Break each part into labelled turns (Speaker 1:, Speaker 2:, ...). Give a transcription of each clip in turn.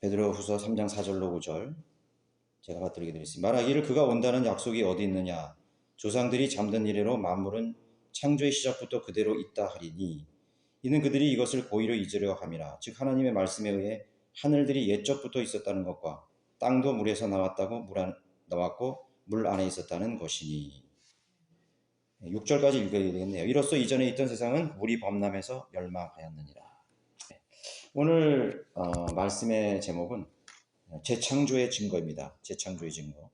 Speaker 1: 베드로후서 3장 4절로 5절 제가 받들게 되겠습니다. 말하기를 그가 온다는 약속이 어디 있느냐. 조상들이 잠든 이래로 만물은 창조의 시작부터 그대로 있다 하리니 이는 그들이 이것을 고의로 잊으려 함이라. 즉 하나님의 말씀에 의해 하늘들이 옛적부터 있었다는 것과 땅도 물에서 나왔고 물 안에 있었다는 것이니. 6절까지 읽어야 되겠네요. 이로써 이전에 있던 세상은 물이 범람해서 멸망하였느니라. 오늘 말씀의 제목은 재창조의 증거입니다. 재창조의 증거.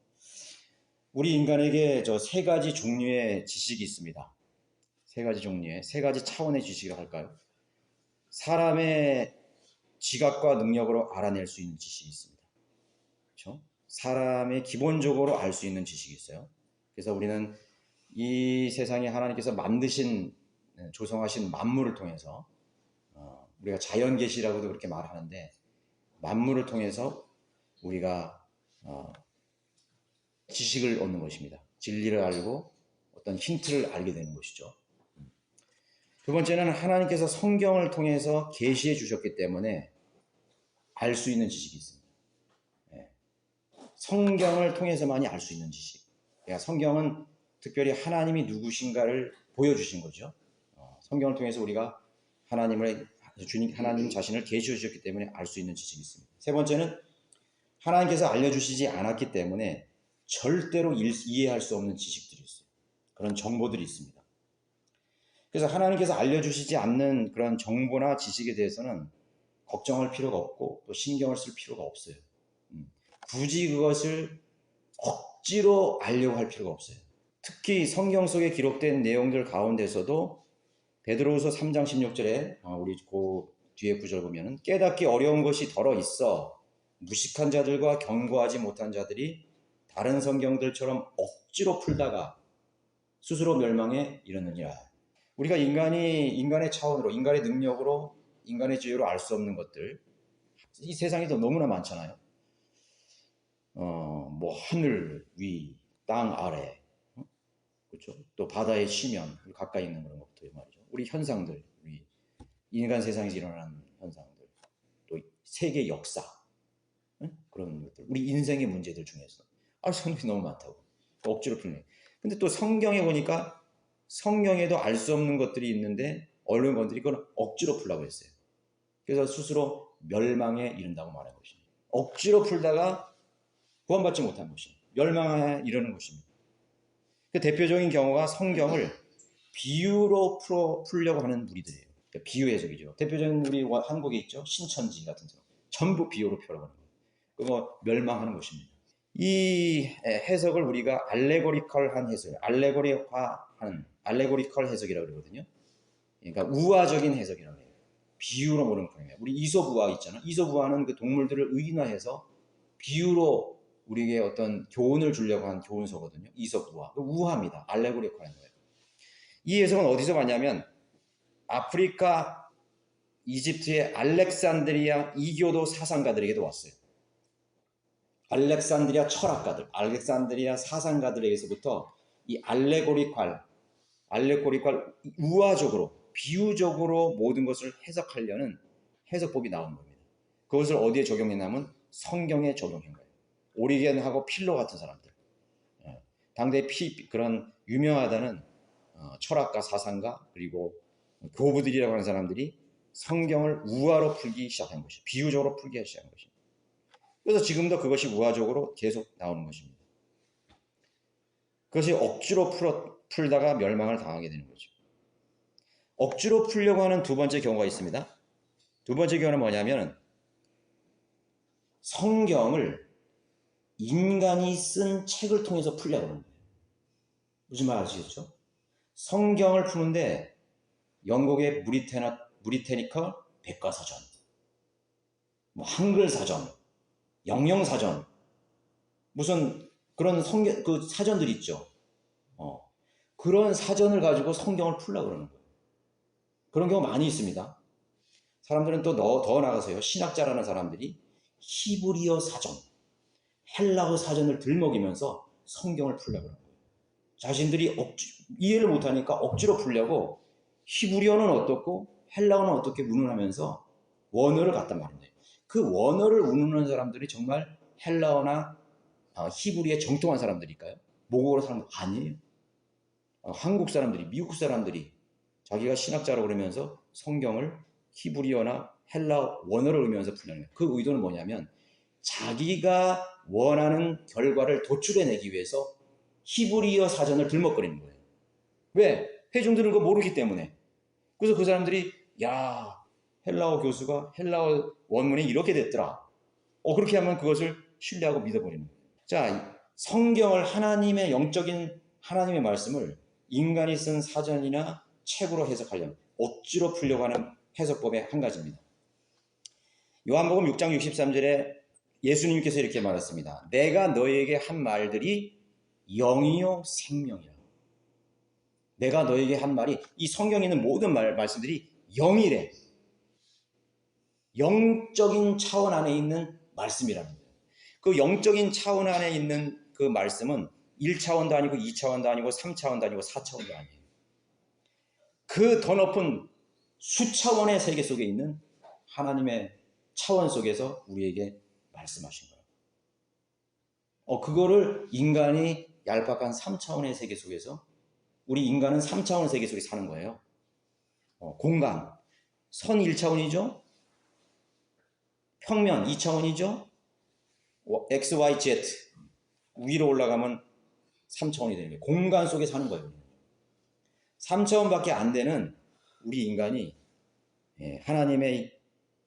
Speaker 1: 우리 인간에게 저 세 가지 종류의 지식이 있습니다. 세 가지 종류의, 세 가지 차원의 지식이라고 할까요? 사람의 지각과 능력으로 알아낼 수 있는 지식이 있습니다. 그렇죠? 사람의 기본적으로 알 수 있는 지식이 있어요. 그래서 우리는 이 세상에 하나님께서 만드신, 조성하신 만물을 통해서 우리가 자연계시라고도 그렇게 말하는데 만물을 통해서 우리가 지식을 얻는 것입니다. 진리를 알고 어떤 힌트를 알게 되는 것이죠. 두 번째는 하나님께서 성경을 통해서 계시해 주셨기 때문에 알 수 있는 지식이 있습니다. 성경을 통해서만이 알 수 있는 지식. 그러니까 성경은 특별히 하나님이 누구신가를 보여주신 거죠. 성경을 통해서 우리가 하나님 자신을 계시해 주셨기 때문에 알 수 있는 지식이 있습니다. 세 번째는 하나님께서 알려주시지 않았기 때문에 절대로 이해할 수 없는 지식들이 있어요. 그런 정보들이 있습니다. 그래서 하나님께서 알려주시지 않는 그런 정보나 지식에 대해서는 걱정할 필요가 없고 또 신경을 쓸 필요가 없어요. 굳이 그것을 억지로 알려고 할 필요가 없어요. 특히 성경 속에 기록된 내용들 가운데서도 베드로후서 3장 16절에 우리 그 뒤에 구절 보면은 깨닫기 어려운 것이 덜어 있어 무식한 자들과 경고하지 못한 자들이 다른 성경들처럼 억지로 풀다가 스스로 멸망에 이르느니라. 우리가 인간의 차원으로, 인간의 능력으로, 인간의 지혜로 알 수 없는 것들, 이 세상에도 너무나 많잖아요. 뭐 하늘 위, 땅 아래, 그렇죠? 또 바다의 심연, 가까이 있는 그런 것들 말이죠. 우리 현상들, 우리 인간 세상에서 일어나는 현상들, 또 세계 역사, 그런 것들, 우리 인생의 문제들 중에서 성경이 너무 많다고 억지로 풀네. 근데 또 성경에 보니까 성경에도 알 수 없는 것들이 있는데 어려운 것들이 그걸 억지로 풀라고 했어요. 그래서 스스로 멸망에 이른다고 말한 것입니다. 억지로 풀다가 구원받지 못한 것입니다. 멸망에 이르는 것입니다. 그 대표적인 경우가 성경을 비유로 풀려고 하는 무리들이에요. 그러니까 비유 해석이죠. 대표적인 우리 한국에 있죠. 신천지 같은 경우 전부 비유로 풀어가는 거예요. 그거 멸망하는 것입니다. 이 해석을 우리가 알레고리컬한 해석, 알레고리컬 해석이라고 그러거든요. 그러니까 우화적인 해석이라고 해요. 비유로 보는 거예요. 우리 이솝우화 있잖아. 이솝우화는 그 동물들을 의인화해서 비유로 우리에게 어떤 교훈을 주려고 한 교훈서거든요. 이솝우화. 우화입니다. 알레고리컬한 거예요. 이 해석은 어디서 왔냐면 아프리카, 이집트의 알렉산드리아 이교도 사상가들에게도 왔어요. 알렉산드리아 철학가들, 알렉산드리아 사상가들에게서부터 이 알레고리컬, 우화적으로, 비유적으로 모든 것을 해석하려는 해석법이 나온 겁니다. 그것을 어디에 적용했냐면 성경에 적용한 거예요. 오리겐하고 필로 같은 사람들, 당대 그런 유명하다는 철학가, 사상가, 그리고 교부들이라고 하는 사람들이 성경을 우화로 풀기 시작한 것이죠. 비유적으로 풀기 시작한 것입니다. 그래서 지금도 그것이 우화적으로 계속 나오는 것입니다. 그것이 억지로 풀다가 멸망을 당하게 되는 거죠. 억지로 풀려고 하는 두 번째 경우가 있습니다. 두 번째 경우는 뭐냐면 성경을 인간이 쓴 책을 통해서 풀려고 하는 거예요. 무슨 말 아시겠죠? 성경을 푸는데 영국의 브리테니컬 백과사전, 뭐 한글사전, 영영사전, 무슨 그런 그 사전들이 있죠. 그런 사전을 가지고 성경을 풀려고 그러는 거예요. 그런 경우 많이 있습니다. 사람들은 또 더 나가서요. 신학자라는 사람들이 히브리어 사전, 헬라어 사전을 들먹이면서 성경을 풀려고 하는 거예요. 자신들이 이해를 못하니까 억지로 풀려고 히브리어는 어떻고 헬라어는 어떻게 운운하면서 원어를 갖단 말입니다. 그 원어를 운우는 사람들이 정말 헬라어나 히브리에 정통한 사람들일까요? 모국어로 사는 거 아니에요. 한국 사람들이, 미국 사람들이 자기가 신학자라고 그러면서 성경을 히브리어나 헬라 원어를 의미하면서 풀려는 거예요. 그 의도는 뭐냐면 자기가 원하는 결과를 도출해내기 위해서 히브리어 사전을 들먹거리는 거예요. 왜? 회중들은 그거 모르기 때문에. 그래서 그 사람들이 야, 헬라어 교수가 헬라어 원문이 이렇게 됐더라. 그렇게 하면 그것을 신뢰하고 믿어버리는 거예요. 자, 성경을 하나님의 영적인 하나님의 말씀을 인간이 쓴 사전이나 책으로 해석하려면 억지로 풀려고 하는 해석법의 한 가지입니다. 요한복음 6장 63절에 예수님께서 이렇게 말했습니다. 내가 너에게 한 말들이 영이요 생명이라. 내가 너에게 한 말이, 이 성경에 있는 모든 말씀들이 영이래. 영적인 차원 안에 있는 말씀이랍니다. 그 영적인 차원 안에 있는 그 말씀은 1차원도 아니고 2차원도 아니고 3차원도 아니고 4차원도 아니에요. 그 더 높은 수차원의 세계 속에 있는 하나님의 차원 속에서 우리에게 말씀하신 거예요. 그거를 인간이 얄팍한 3차원의 세계 속에서, 우리 인간은 3차원 세계 속에 사는 거예요. 공간, 선 1차원이죠. 평면 2차원이죠. X, Y, Z 위로 올라가면 3차원이 되는 거예요. 공간 속에 사는 거예요. 3차원밖에 안 되는 우리 인간이 하나님의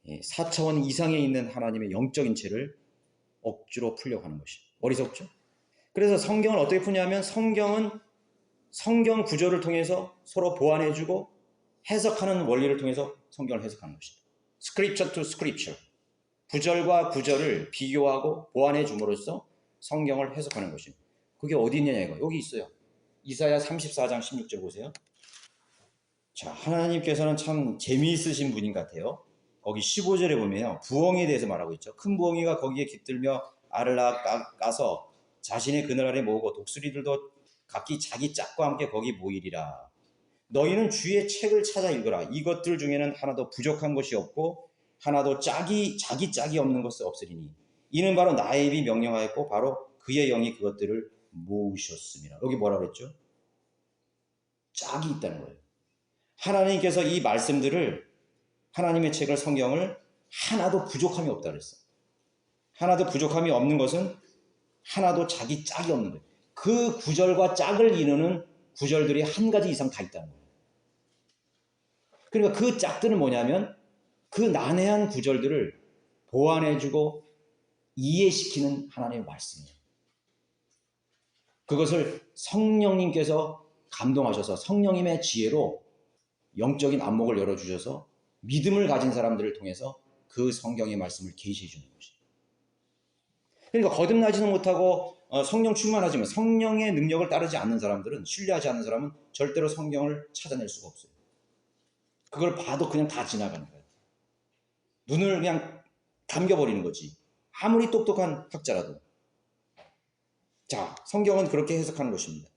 Speaker 1: 4차원 이상에 있는 하나님의 영적인 체를 억지로 풀려고 하는 것이 어리석죠. 그래서 성경을 어떻게 푸냐면 성경은 성경 구조를 통해서 서로 보완해주고 해석하는 원리를 통해서 성경을 해석하는 것이다. Scripture to Scripture, 구절과 구절을 비교하고 보완해 줌으로써 성경을 해석하는 것입니다. 그게 어디 있느냐 이거. 여기 있어요. 이사야 34장 16절 보세요. 자, 하나님께서는 참 재미있으신 분인 것 같아요. 거기 15절에 보면요, 부엉이에 대해서 말하고 있죠. 큰 부엉이가 거기에 깃들며 알을 까서 자신의 그늘 아래 모으고 독수리들도 각기 자기 짝과 함께 거기 모이리라. 너희는 주의 책을 찾아 읽으라. 이것들 중에는 하나도 부족한 것이 없고 하나도 자기 짝이 없는 것이 없으리니 이는 바로 나의 입이 명령하였고 바로 그의 영이 그것들을 모으셨습니다. 여기 뭐라 그랬죠? 짝이 있다는 거예요. 하나님께서 이 말씀들을, 하나님의 책을, 성경을 하나도 부족함이 없다 그랬어요. 하나도 부족함이 없는 것은 하나도 자기 짝이 없는 거예요. 그 구절과 짝을 이루는 구절들이 한 가지 이상 다 있다는 거예요. 그러니까 그 짝들은 뭐냐면 그 난해한 구절들을 보완해주고 이해시키는 하나님의 말씀이에요. 그것을 성령님께서 감동하셔서 성령님의 지혜로 영적인 안목을 열어주셔서 믿음을 가진 사람들을 통해서 그 성경의 말씀을 계시해 주는 것이죠. 그러니까 거듭나지는 못하고 성령 충만하지만 성령의 능력을 따르지 않는 사람들은, 신뢰하지 않는 사람은 절대로 성경을 찾아낼 수가 없어요. 그걸 봐도 그냥 다 지나가는 거예요. 눈을 그냥 감겨버리는 거지. 아무리 똑똑한 학자라도. 자, 성경은 그렇게 해석하는 것입니다.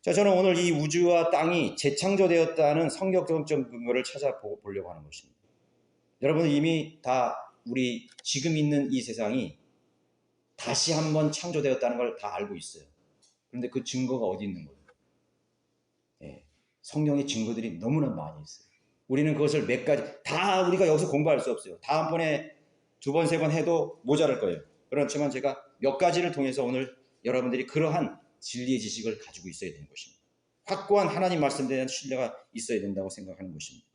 Speaker 1: 자, 저는 오늘 이 우주와 땅이 재창조되었다는 성경적 근거를 찾아보려고 하는 것입니다. 여러분은 이미 다 우리 지금 있는 이 세상이 다시 한번 창조되었다는 걸 다 알고 있어요. 그런데 그 증거가 어디 있는 거예요? 성경의 증거들이 너무나 많이 있어요. 우리는 그것을 몇 가지, 다 우리가 여기서 공부할 수 없어요. 다음번에 2번, 3번 해도 모자랄 거예요. 그렇지만 제가 몇 가지를 통해서 오늘 여러분들이 그러한 진리의 지식을 가지고 있어야 되는 것입니다. 확고한 하나님 말씀에 대한 신뢰가 있어야 된다고 생각하는 것입니다.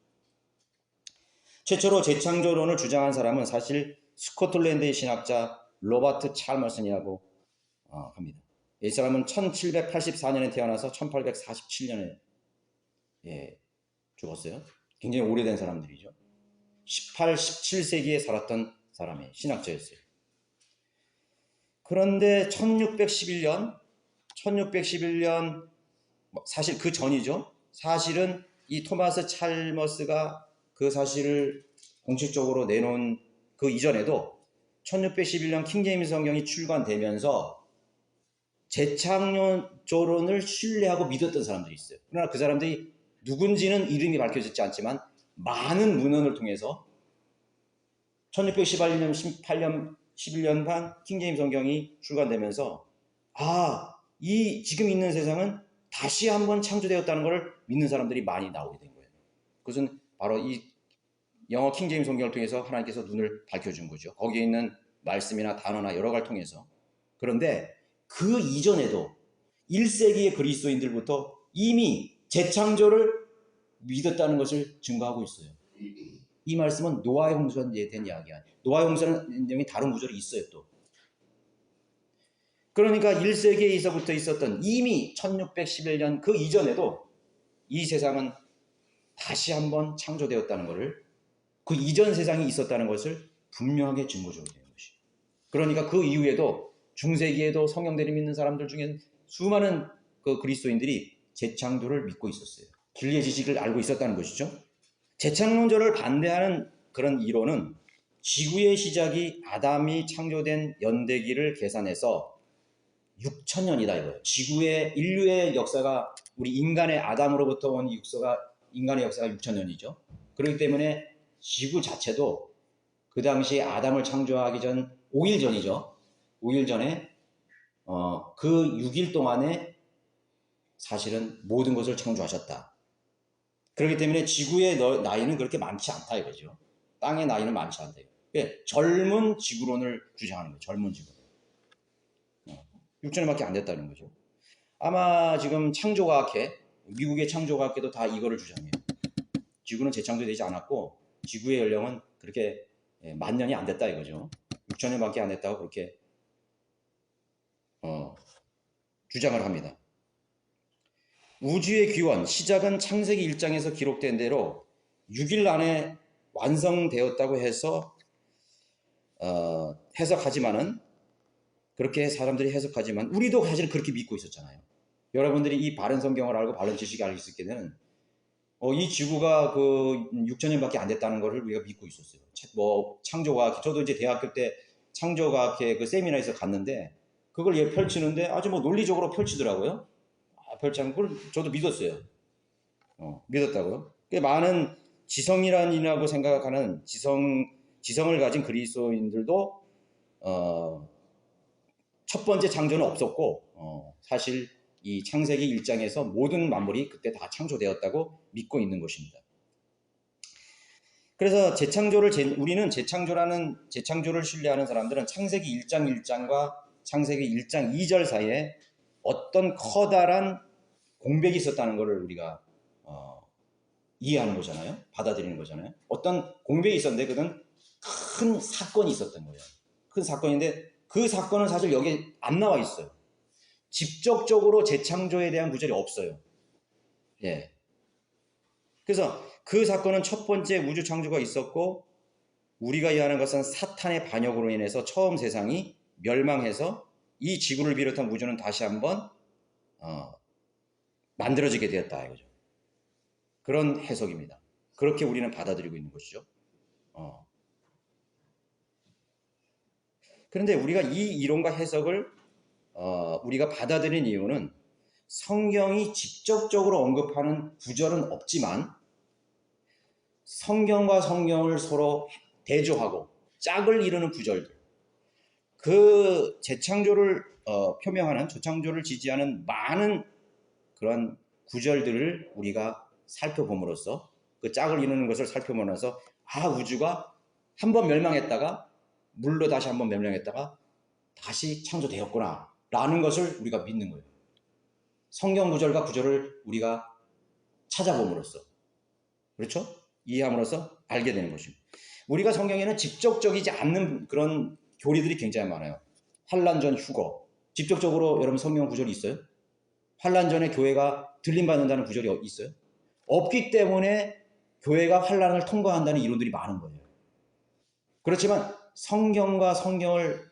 Speaker 1: 최초로 재창조론을 주장한 사람은 사실 스코틀랜드의 신학자 로버트 찰머슨이라고 합니다. 이 사람은 1784년에 태어나서 1847년에 죽었어요. 굉장히 오래된 사람들이죠. 18, 17세기에 살았던 사람의 신학자였어요. 그런데 1611년 사실 그 전이죠. 사실은 이 토마스 찰머스가 그 사실을 공식적으로 내놓은 그 이전에도 1611년 킹제임스 성경이 출간되면서 재창조론을 신뢰하고 믿었던 사람들이 있어요. 그러나 그 사람들이 누군지는 이름이 밝혀지지 않지만 많은 문헌을 통해서 1618년, 18년, 11년 반 킹제임스 성경이 출간되면서 이 지금 있는 세상은 다시 한번 창조되었다는 것을 믿는 사람들이 많이 나오게 된 거예요. 그것은 바로 이 영어 킹제임스 성경을 통해서 하나님께서 눈을 밝혀준 거죠. 거기에 있는 말씀이나 단어나 여러 가지를 통해서. 그런데 그 이전에도 1세기의 그리스도인들부터 이미 재창조를 믿었다는 것을 증거하고 있어요. 이 말씀은 노아의 홍수에 대한 이야기야. 노아의 홍수라는 내용이 다른 구절이 있어요 또. 그러니까 1세기에서부터 있었던 이미 1611년 그 이전에도 이 세상은 다시 한번 창조되었다는 것을, 그 이전 세상이 있었다는 것을 분명하게 증거적으로 되는 것이. 그러니까 그 이후에도 중세기에도 성경대를 믿는 사람들 중에 수많은 그 그리스도인들이 재창조를 믿고 있었어요. 진리의 지식을 알고 있었다는 것이죠. 재창론자를 반대하는 그런 이론은 지구의 시작이 아담이 창조된 연대기를 계산해서 6,000년이다 이거예요. 지구의 인류의 역사가, 우리 인간의 아담으로부터 온 인간의 역사가 6,000년이죠. 그렇기 때문에 지구 자체도 그 당시 아담을 창조하기 전 5일 전이죠. 5일 전에 그 6일 동안에 사실은 모든 것을 창조하셨다. 그렇기 때문에 지구의 나이는 그렇게 많지 않다 이거죠. 땅의 나이는 많지 않다. 그러니까 젊은 지구론을 주장하는 거예요. 젊은 지구론. 6천년밖에 안 됐다는 거죠. 아마 지금 창조과학회, 미국의 창조과학회도 다 이거를 주장해요. 지구는 재창조되지 않았고 지구의 연령은 그렇게 만 년이 안 됐다 이거죠. 6천년밖에 안 됐다고 그렇게 주장을 합니다. 우주의 기원, 시작은 창세기 1장에서 기록된 대로 6일 안에 완성되었다고 해서 해석하지만은, 그렇게 사람들이 해석하지만 우리도 사실 그렇게 믿고 있었잖아요. 여러분들이 이 바른 성경을 알고 바른 지식을 알고 있을 때는 이 지구가 그 6천년밖에 안 됐다는 것을 우리가 믿고 있었어요. 뭐 창조과학, 저도 이제 대학교 때 창조과학회 그 세미나에서 갔는데 그걸 펼치는데 아주 뭐 논리적으로 펼치더라고요. 펼치는 걸 저도 믿었어요. 믿었다고요. 많은 지성이라고 생각하는 지성을 가진 그리스도인들도 첫 번째 창조는 없었고 사실 이 창세기 1장에서 모든 만물이 그때 다 창조되었다고 믿고 있는 것입니다. 그래서 우리는 재창조를 신뢰하는 사람들은 창세기 1장 1장과 창세기 1장 2절 사이에 어떤 커다란 공백이 있었다는 것을 우리가 이해하는 거잖아요. 받아들이는 거잖아요. 어떤 공백이 있었는데 그건 큰 사건이 있었던 거예요. 큰 사건인데 그 사건은 사실 여기에 안 나와 있어요. 직접적으로 재창조에 대한 구절이 없어요. 예. 그래서 그 사건은 첫 번째 우주 창조가 있었고, 우리가 이해하는 것은 사탄의 반역으로 인해서 처음 세상이 멸망해서 이 지구를 비롯한 우주는 다시 한번 만들어지게 되었다 이거죠. 그런 해석입니다. 그렇게 우리는 받아들이고 있는 것이죠. 그런데 우리가 이 이론과 해석을 우리가 받아들인 이유는 성경이 직접적으로 언급하는 구절은 없지만 성경과 성경을 서로 대조하고 짝을 이루는 구절들, 그 재창조를 표명하는, 재창조를 지지하는 많은 그런 구절들을 우리가 살펴봄으로써, 그 짝을 이루는 것을 살펴보면서 우주가 한번 멸망했다가 물로 다시 한번 멸망했다가 다시 창조되었구나 라는 것을 우리가 믿는 거예요. 성경 구절과 구절을 우리가 찾아봄으로써, 그렇죠? 이해함으로써 알게 되는 것입니다. 우리가 성경에는 직접적이지 않는 그런 교리들이 굉장히 많아요. 환란 전 휴거, 직접적으로 여러분 성경 구절이 있어요? 환란 전에 교회가 들림받는다는 구절이 있어요? 없기 때문에 교회가 환란을 통과한다는 이론들이 많은 거예요. 그렇지만 성경과 성경을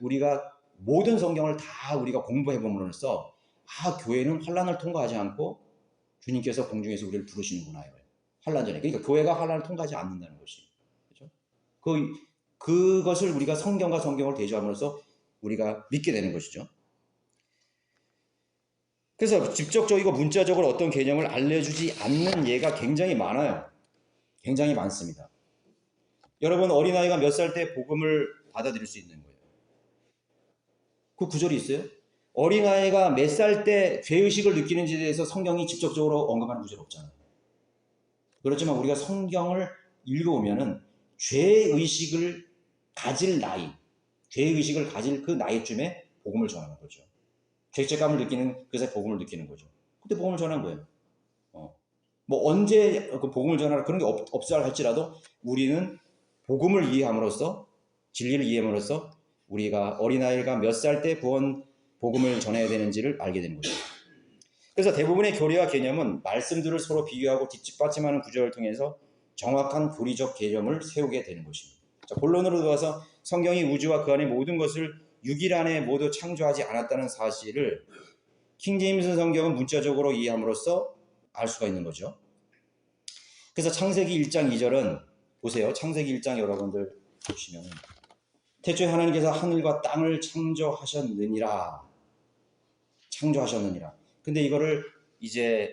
Speaker 1: 모든 성경을 다 우리가 공부해 봄으로써 교회는 환란을 통과하지 않고 주님께서 공중에서 우리를 부르시는구나 이거예요. 환란 전에. 그러니까 교회가 환란을 통과하지 않는다는 것이. 그렇죠? 그것을 우리가 성경과 성경을 대조함으로써 우리가 믿게 되는 것이죠. 그래서 직접적이고 문자적으로 어떤 개념을 알려주지 않는 예가 굉장히 많아요. 굉장히 많습니다. 여러분 어린아이가 몇 살 때 복음을 받아들일 수 있는 거예요? 그 구절이 있어요? 어린아이가 몇 살 때 죄의식을 느끼는지에 대해서 성경이 직접적으로 언급하는 구절이 없잖아요. 그렇지만 우리가 성경을 읽어오면은 죄의식을 가질 나이, 죄의식을 가질 그 나이쯤에 복음을 전하는 거죠. 죄책감을 느끼는 그새 복음을 느끼는 거죠. 그때 복음을 전한 거예요. 뭐 언제 그 복음을 전하라 그런 게 없어 할지라도 우리는 복음을 이해함으로써 진리를 이해함으로써 우리가 어린아이가 몇 살 때 구원 복음을 전해야 되는지를 알게 되는 거죠. 그래서 대부분의 교리와 개념은 말씀들을 서로 비교하고 뒷받침하는 구절을 통해서 정확한 교리적 개념을 세우게 되는 것입니다. 자, 본론으로 들어와서 성경이 우주와 그 안의 모든 것을 6일 안에 모두 창조하지 않았다는 사실을 킹제임스 성경은 문자적으로 이해함으로써 알 수가 있는 거죠. 그래서 창세기 1장 2절은 보세요. 창세기 1장 여러분들 보시면 태초에 하나님께서 하늘과 땅을 창조하셨느니라. 근데 이거를 이제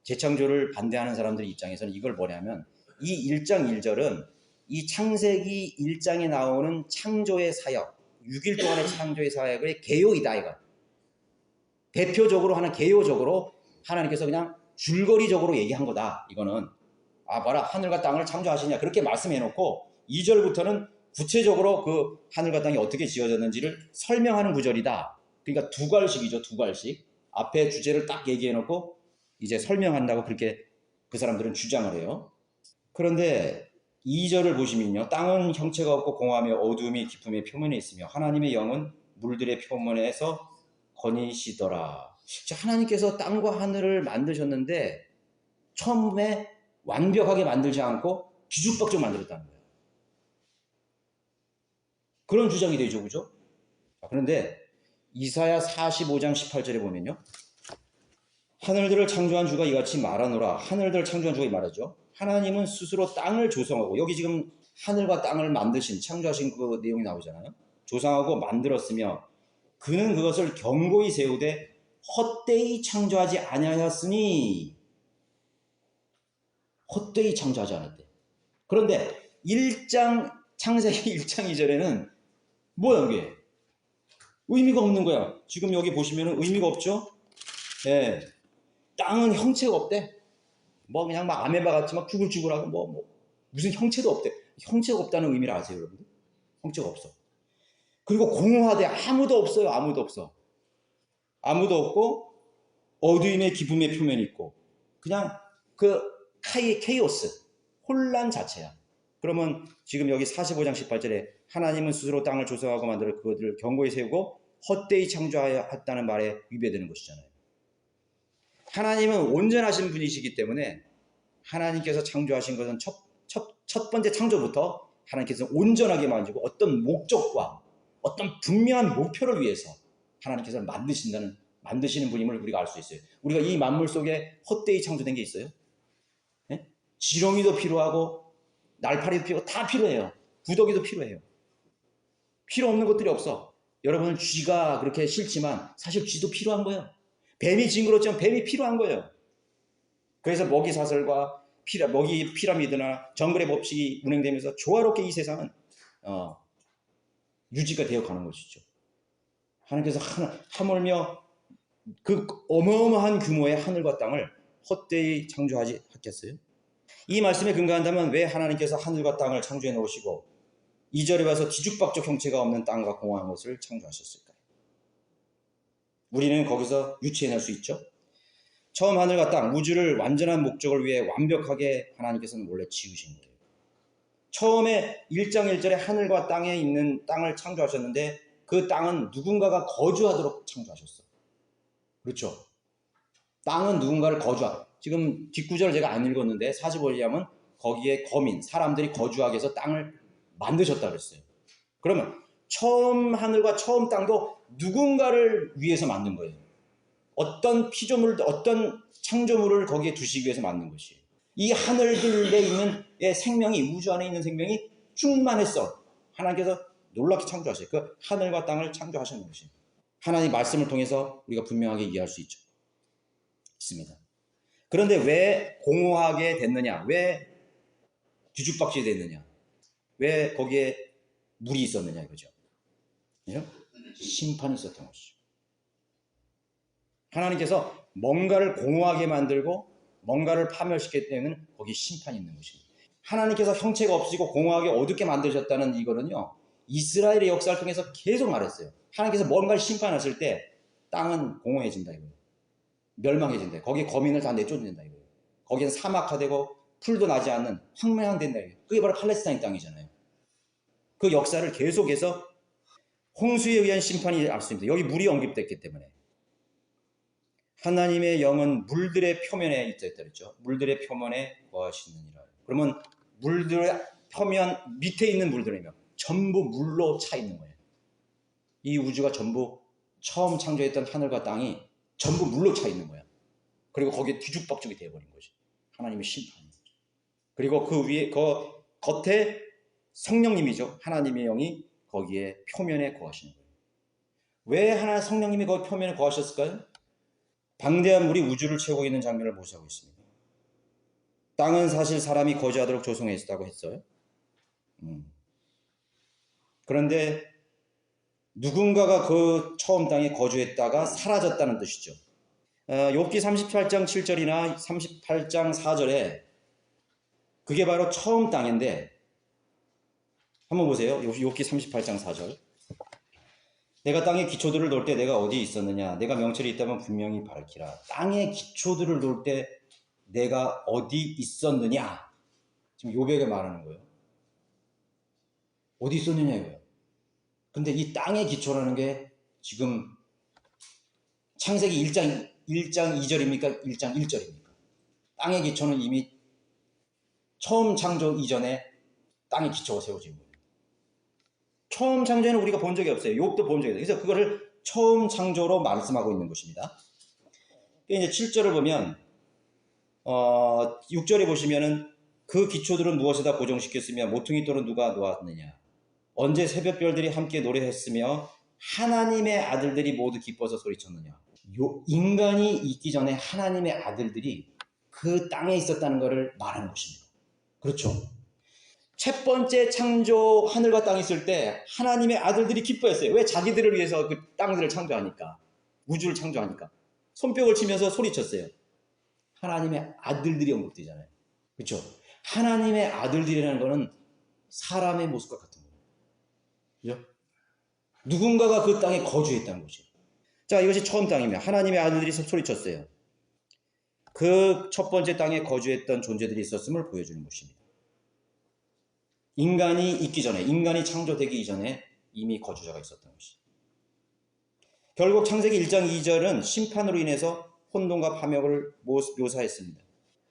Speaker 1: 재창조를 반대하는 사람들 입장에서는 이걸 뭐냐면 이 1장 1절은 이 창세기 1장에 나오는 창조의 사역, 6일 동안의 창조의 사역의 개요이다 이거. 대표적으로 하는 개요적으로 하나님께서 그냥 줄거리적으로 얘기한 거다. 이거는 봐라 하늘과 땅을 창조하시냐 그렇게 말씀해놓고 2절부터는 구체적으로 그 하늘과 땅이 어떻게 지어졌는지를 설명하는 구절이다. 그러니까 두 갈식이죠. 두 갈식. 앞에 주제를 딱 얘기해놓고 이제 설명한다고 그렇게 그 사람들은 주장을 해요. 그런데 2절을 보시면요. 땅은 형체가 없고 공허하며 어두움이 깊음의 표면에 있으며 하나님의 영은 물들의 표면에서 거니시더라. 하나님께서 땅과 하늘을 만드셨는데 처음에 완벽하게 만들지 않고 뒤죽박죽 만들었다는 거예요. 그런 주장이 되죠. 그죠? 그런데 이사야 45장 18절에 보면요. 하늘들을 창조한 주가 이같이 말하노라. 하늘들을 창조한 주가 이 말하죠. 하나님은 스스로 땅을 조성하고 여기 지금 하늘과 땅을 만드신 창조하신 그 내용이 나오잖아요. 조성하고 만들었으며 그는 그것을 견고히 세우되 헛되이 창조하지 아니하였으니 헛되이 창조하지 않았대. 그런데 1장 창세기 1장 2절에는 뭐야 이게? 의미가 없는 거야. 지금 여기 보시면 의미가 없죠? 예. 땅은 형체가 없대. 뭐 그냥 막 아메바 같이 막 쭈글쭈글하고 뭐 무슨 형체도 없대. 형체가 없다는 의미를 아세요, 여러분들? 형체가 없어. 그리고 공허하대. 아무도 없어요. 아무도 없어. 아무도 없고 어두움의 기쁨의 표면이 있고 그냥 그 케이오스 혼란 자체야. 그러면 지금 여기 45장 18절에 하나님은 스스로 땅을 조성하고 만들어 그것들을 견고히 세우고 헛되이 창조하였다는 말에 위배되는 것이잖아요. 하나님은 온전하신 분이시기 때문에 하나님께서 창조하신 것은 첫 번째 창조부터 하나님께서 온전하게 만들고 어떤 목적과 어떤 분명한 목표를 위해서 하나님께서 만드시는 분임을 우리가 알 수 있어요. 우리가 이 만물 속에 헛되이 창조된 게 있어요? 네? 지렁이도 필요하고 날파리도 필요하고 다 필요해요. 구더기도 필요해요. 필요 없는 것들이 없어. 여러분은 쥐가 그렇게 싫지만 사실 쥐도 필요한 거예요. 뱀이 징그럽지만 뱀이 필요한 거예요. 그래서 먹이 사슬과 먹이 피라미드나 정글의 법칙이 운행되면서 조화롭게 이 세상은 유지가 되어 가는 것이죠. 하나님께서 하물며 그 어마어마한 규모의 하늘과 땅을 헛되이 창조하지 않겠어요? 이 말씀에 근거한다면 왜 하나님께서 하늘과 땅을 창조해 놓으시고 2절에 와서 뒤죽박죽 형체가 없는 땅과 공허한 것을 창조하셨을까요? 우리는 거기서 유추해낼 수 있죠. 처음 하늘과 땅, 우주를 완전한 목적을 위해 완벽하게 하나님께서는 원래 지으신 거예요. 처음에 1장 1절에 하늘과 땅에 있는 땅을 창조하셨는데 그 땅은 누군가가 거주하도록 창조하셨어요. 그렇죠? 땅은 누군가를 지금 뒷구절을 제가 안 읽었는데 45절에 하면 거기에 거민, 사람들이 거주하게 해서 땅을 만드셨다 그랬어요. 그러면 처음 하늘과 처음 땅도 누군가를 위해서 만든 거예요. 어떤 피조물, 어떤 창조물을 거기에 두시기 위해서 만든 것이에요. 이 하늘들에 있는 생명이, 우주 안에 있는 생명이 충만했어. 하나님께서 놀랍게 창조하셨어요. 그 하늘과 땅을 창조하셨는 것이에요. 하나님 말씀을 통해서 우리가 분명하게 이해할 수 있습니다. 그런데 왜 공허하게 됐느냐? 왜 뒤죽박죽이 됐느냐? 왜 거기에 물이 있었느냐 이거죠. 그죠? 심판이 있었던 것이죠. 하나님께서 뭔가를 공허하게 만들고 뭔가를 파멸시켰기 때문에 거기 심판이 있는 것입니다. 하나님께서 형체가 없으시고 공허하게 어둡게 만드셨다는 이거는요, 이스라엘의 역사를 통해서 계속 말했어요. 하나님께서 뭔가를 심판하실 때 땅은 공허해진다 이거예요. 멸망해진다. 거기에 거민을 다 내쫓는다 이거예요. 거기는 사막화되고 풀도 나지 않는 황량된다 이거예요. 그게 바로 팔레스타인 땅이잖아요. 그 역사를 계속해서 홍수에 의한 심판이 알 수 있습니다. 여기 물이 언급됐기 때문에. 하나님의 영은 물들의 표면에 있다 그랬죠. 물들의 표면에 거하시느니라. 그러면 물들의 표면 밑에 있는 물들이며 전부 물로 차 있는 거예요. 이 우주가 전부 처음 창조했던 하늘과 땅이 전부 물로 차 있는 거야. 그리고 거기에 뒤죽박죽이 되어버린 거지. 하나님의 심판이. 그리고 그 위에, 그 겉에 성령님이죠. 하나님의 영이 거기에 표면에 거하시는 거예요. 왜 하나 성령님이 거기 표면에 거하셨을까요? 방대한 물이 우주를 채우고 있는 장면을 모시하고 있습니다. 땅은 사실 사람이 거주하도록 조성했다고 했어요. 그런데 누군가가 그 처음 땅에 거주했다가 사라졌다는 뜻이죠. 욥기 38장 7절이나 38장 4절에 그게 바로 처음 땅인데, 한번 보세요. 욥기 38장 4절. 내가 땅의 기초들을 놓을 때 내가 어디 있었느냐? 내가 명철이 있다면 분명히 밝히라. 땅의 기초들을 놓을 때 내가 어디 있었느냐? 지금 욥에게 말하는 거예요. 어디 있었느냐 이거예요. 근데 이 땅의 기초라는 게 지금 창세기 1장 2절입니까? 1장 1절입니까? 땅의 기초는 이미 처음 창조 이전에 땅의 기초가 세워진 거예요. 처음 창조에는 우리가 본 적이 없어요. 욥도 본 적이 없어요. 그래서 그거를 처음 창조로 말씀하고 있는 것입니다. 이제 7절을 보면 6절에 보시면은 그 기초들은 무엇에다 고정시켰으며 모퉁이 돌은 누가 놓았느냐? 언제 새벽별들이 함께 노래했으며 하나님의 아들들이 모두 기뻐서 소리쳤느냐? 인간이 있기 전에 하나님의 아들들이 그 땅에 있었다는 것을 말하는 것입니다. 그렇죠? 첫 번째 창조 하늘과 땅이 있을 때 하나님의 아들들이 기뻐했어요. 왜? 자기들을 위해서 그 땅들을 창조하니까, 우주를 창조하니까 손뼉을 치면서 소리쳤어요. 하나님의 아들들이 언급되잖아요. 그렇죠? 하나님의 아들들이라는 것은 사람의 모습과 같은 거예요. 그렇죠? 누군가가 그 땅에 거주했다는 거죠. 자, 이것이 처음 땅이며 하나님의 아들들이 소리쳤어요. 그 첫 번째 땅에 거주했던 존재들이 있었음을 보여주는 것입니다. 인간이 있기 전에, 인간이 창조되기 이전에 이미 거주자가 있었던 것이죠. 결국 창세기 1장 2절은 심판으로 인해서 혼돈과 파멸을 묘사했습니다.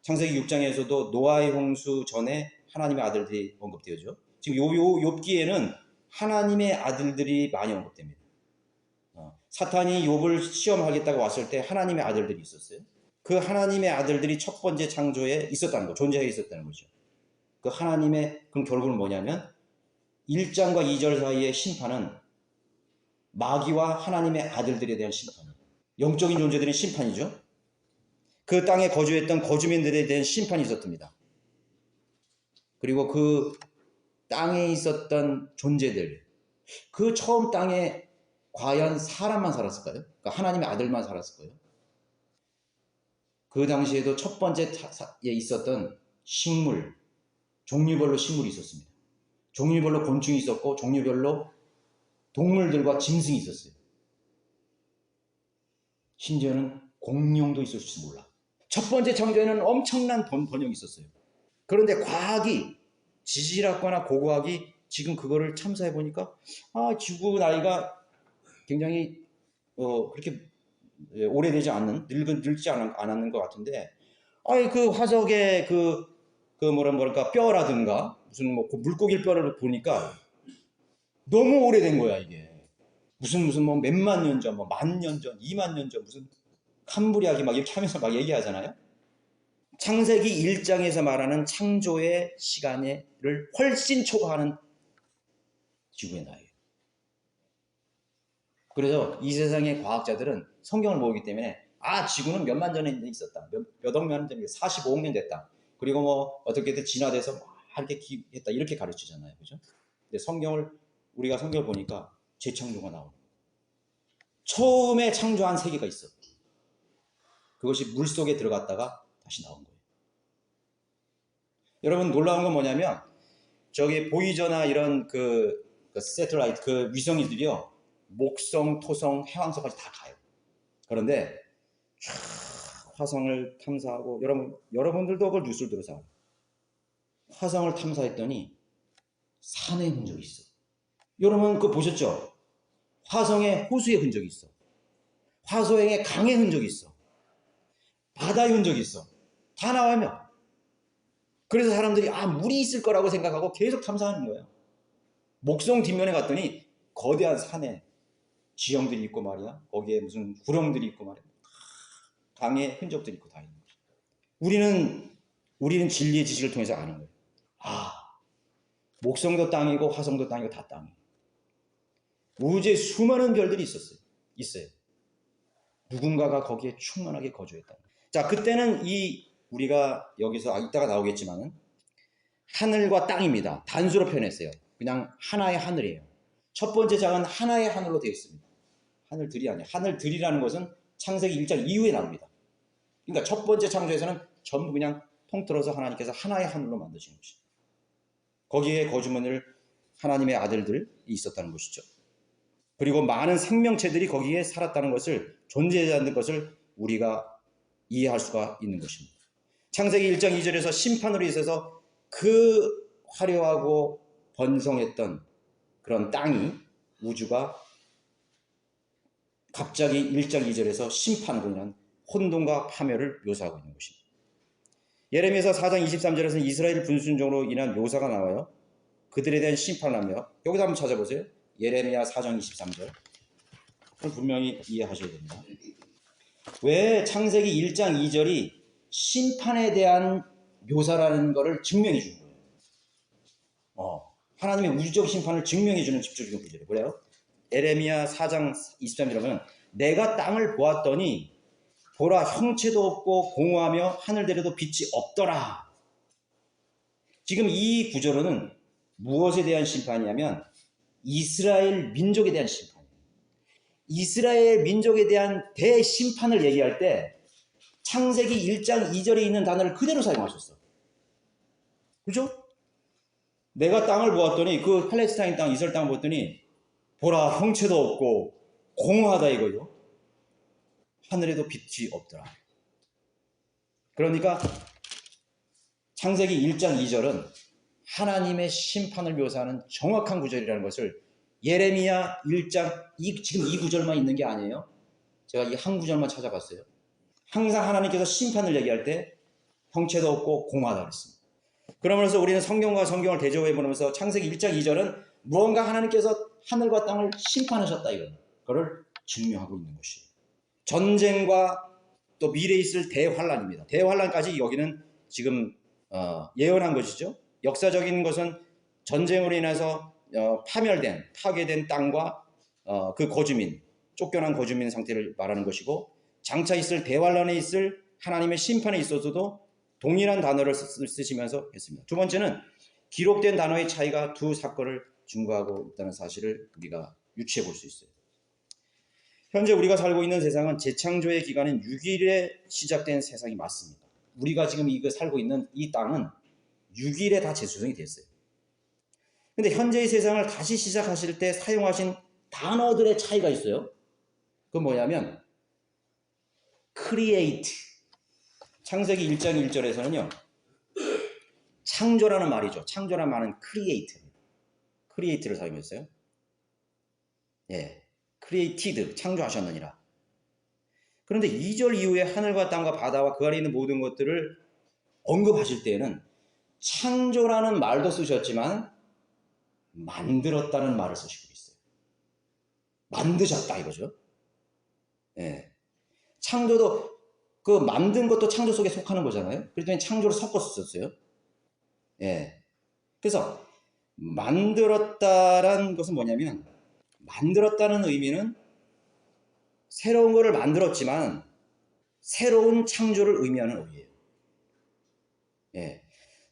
Speaker 1: 창세기 6장에서도 노아의 홍수 전에 하나님의 아들들이 언급되어죠. 지금 욥기에는 하나님의 아들들이 많이 언급됩니다. 사탄이 욥을 시험하겠다고 왔을 때 하나님의 아들들이 있었어요. 그 하나님의 아들들이 첫 번째 창조에 있었다는 거, 존재해 있었다는 거죠. 그 하나님의, 그럼 결국은 뭐냐면 1장과 2절 사이의 심판은 마귀와 하나님의 아들들에 대한 심판이에요. 영적인 존재들의 심판이죠. 그 땅에 거주했던 거주민들에 대한 심판이 있었답니다. 그리고 그 땅에 있었던 존재들, 그 처음 땅에 과연 사람만 살았을까요? 그러니까 하나님의 아들만 살았을까요? 그 당시에도 첫 번째에 있었던 식물, 종류별로 식물이 있었습니다. 종류별로 곤충이 있었고 종류별로 동물들과 짐승이 있었어요. 심지어는 공룡도 있을지 몰라. 첫 번째 창조에는 엄청난 번영이 있었어요. 그런데 과학이, 지질학과나 고고학이 지금 그거를 참사해 보니까 지구 나이가 굉장히 그렇게 오래되지 않는, 늙지 않았는 것 같은데, 그 화석의 뭐랄까 뼈라든가 무슨 뭐 물고기 뼈를 보니까 너무 오래된 거야 이게. 무슨 뭐 몇만 년 전, 뭐 만 년 전, 2만 년 전, 무슨 캄브리아기 막 이렇게 하면서 막 얘기하잖아요. 창세기 1장에서 말하는 창조의 시간을 훨씬 초과하는 지구의 나이예요. 그래서 이 세상의 과학자들은 성경을 모으기 때문에 지구는 몇만 전에 있었다. 몇억 년 전에 45억 년 됐다. 그리고 뭐 어떻게든 진화돼서 막 이렇게 했다 이렇게 가르치잖아요, 그죠? 근데 우리가 성경을 보니까 재창조가 나오고 처음에 창조한 세계가 있어. 그것이 물 속에 들어갔다가 다시 나온 거예요. 여러분 놀라운 건 뭐냐면 저기 보이저나 이런 그 새틀라이트 그 위성이들이요 목성, 토성, 해왕성까지 다 가요. 그런데 쫙 화성을 탐사하고 여러분들도 그걸 뉴스를 들어서 화성을 탐사했더니 산의 흔적이 있어. 여러분 그거 보셨죠? 화성에 호수의 흔적이 있어. 화성에 강의 흔적이 있어. 바다의 흔적이 있어. 다 나와요. 그래서 사람들이 물이 있을 거라고 생각하고 계속 탐사하는 거예요. 목성 뒷면에 갔더니 거대한 산에 지형들이 있고 말이야. 거기에 무슨 구렁들이 있고 말이야. 강의 흔적들이 있고 다 있는 거예요. 우리는 진리의 지식을 통해서 아는 거예요. 목성도 땅이고 화성도 땅이고 다 땅이에요. 우주에 수많은 별들이 있어요. 누군가가 거기에 충만하게 거주했다. 자, 그때는 우리가 여기서 이따가 나오겠지만은 하늘과 땅입니다. 단수로 표현했어요. 그냥 하나의 하늘이에요. 첫 번째 장은 하나의 하늘로 되어 있습니다. 하늘들이 아니에요. 하늘들이라는 것은 창세기 1장 이후에 나옵니다. 그러니까 첫 번째 창조에서는 전부 그냥 통틀어서 하나님께서 하나의 하늘로 만드신 것이죠. 거기에 거주문을 하나님의 아들들이 있었다는 것이죠. 그리고 많은 생명체들이 거기에 살았다는 것을 존재하는 것을 우리가 이해할 수가 있는 것입니다. 창세기 1장 2절에서 심판으로 있어서 그 화려하고 번성했던 그런 땅이 우주가 갑자기 1장 2절에서 심판으로 인한 혼돈과 파멸을 묘사하고 있는 것입니다. 예레미야서 4장 23절에서는 이스라엘 분순종으로 인한 묘사가 나와요. 그들에 대한 심판을 하며 여기서 한번 찾아보세요. 예레미야 4장 23절. 분명히 이해하셔야 됩니다. 왜 창세기 1장 2절이 심판에 대한 묘사라는 것을 증명해 주는 거예요. 하나님의 우주적 심판을 증명해 주는 집중적인 구절이에요. 그래요? 예레미야 4장 23절에 보면 내가 땅을 보았더니 보라 형체도 없고 공허하며 하늘들에도 빛이 없더라. 지금 이 구절로는 무엇에 대한 심판이냐면 이스라엘 민족에 대한 심판이에요. 이스라엘 민족에 대한 대심판을 얘기할 때 창세기 1장 2절에 있는 단어를 그대로 사용하셨어. 그죠? 내가 땅을 보았더니 그 팔레스타인 땅, 이스라엘 땅을 보았더니 보라 형체도 없고 공허하다 이거죠. 하늘에도 빛이 없더라. 그러니까 창세기 1장 2절은 하나님의 심판을 묘사하는 정확한 구절이라는 것을 예레미야 1장 지금 이 구절만 있는 게 아니에요. 제가 이 한 구절만 찾아봤어요. 항상 하나님께서 심판을 얘기할 때 형체도 없고 공허하다 그랬습니다. 그러면서 우리는 성경과 성경을 대조해 보면서 창세기 1장 2절은 무언가 하나님께서 하늘과 땅을 심판하셨다 이거를 증명하고 있는 것이에요. 전쟁과 또 미래에 있을 대환란입니다. 대환란까지 여기는 지금 예언한 것이죠. 역사적인 것은 전쟁으로 인해서 파괴된 땅과 그 거주민, 쫓겨난 거주민 상태를 말하는 것이고 장차 있을 대환란에 있을 하나님의 심판에 있어서도 동일한 단어를 쓰시면서 했습니다. 두 번째는 기록된 단어의 차이가 두 사건을 증거하고 있다는 사실을 우리가 유추해 볼 수 있어요. 현재 우리가 살고 있는 세상은 재창조의 기간인 6일에 시작된 세상이 맞습니다. 우리가 지금 살고 있는 이 땅은 6일에 다 재조성이 됐어요. 근데 현재의 세상을 다시 시작하실 때 사용하신 단어들의 차이가 있어요. 그건 뭐냐면 create. 창세기 1장 1절에서는요. 창조라는 말이죠. 창조라는 말은 create를 사용했어요. 예. created, 창조하셨느니라. 그런데 2절 이후에 하늘과 땅과 바다와 그 안에 있는 모든 것들을 언급하실 때에는 창조라는 말도 쓰셨지만 만들었다는 말을 쓰시고 있어요. 만드셨다 이거죠. 예. 창조도 그 만든 것도 창조 속에 속하는 거잖아요. 그랬더니 창조를 섞어서 썼어요. 예. 그래서 만들었다라는 것은 뭐냐면 만들었다는 의미는 새로운 것을 만들었지만 새로운 창조를 의미하는 의미예요. 예.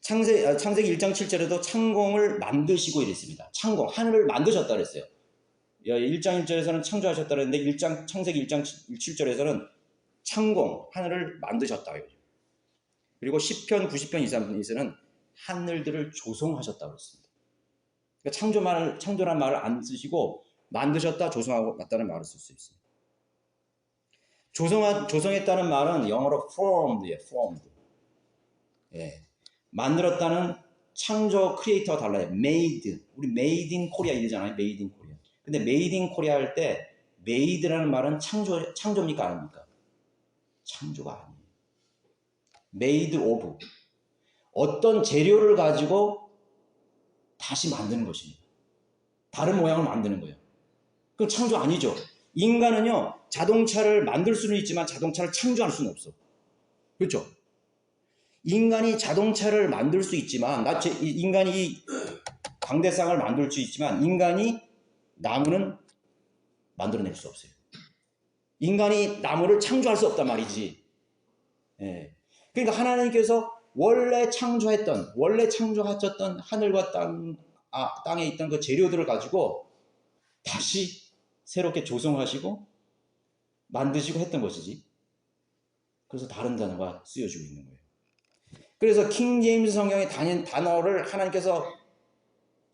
Speaker 1: 창세기 1장 7절에도 창공을 만드시고 이랬습니다. 창공, 하늘을 만드셨다 그랬어요. 1장 1절에서는 창조하셨다 그랬는데 창세기 1장 7절에서는 창공, 하늘을 만드셨다. 그리고 10편, 90편 이상에서는 하늘들을 조성하셨다고 했습니다. 그러니까 창조란 말을 안 쓰시고 만드셨다, 조성하고 맞다는 말을 쓸 수 있습니다. 조성했다는 말은 영어로 formed예요. formed. 예. 만들었다는 창조 크리에이터가 달라요. made. 우리 made in Korea 이러잖아요. made in Korea. 근데 made in Korea 할 때 made라는 말은 창조입니까 아닙니까? 창조가 아니에요. made of. 어떤 재료를 가지고 다시 만드는 것입니다. 다른 모양을 만드는 거예요. 그건 창조 아니죠. 인간은요, 자동차를 만들 수는 있지만 자동차를 창조할 수는 없어. 그렇죠? 인간이 자동차를 만들 수 있지만, 인간이 광대쌍을 만들 수 있지만, 인간이 나무는 만들어낼 수 없어요. 인간이 나무를 창조할 수 없단 말이지. 예. 그러니까 하나님께서 원래 창조하셨던 하늘과 땅에 있던 그 재료들을 가지고 다시 새롭게 조성하시고 만드시고 했던 것이지. 그래서 다른 단어가 쓰여지고 있는 거예요. 그래서 킹 제임스 성경의 단어를 하나님께서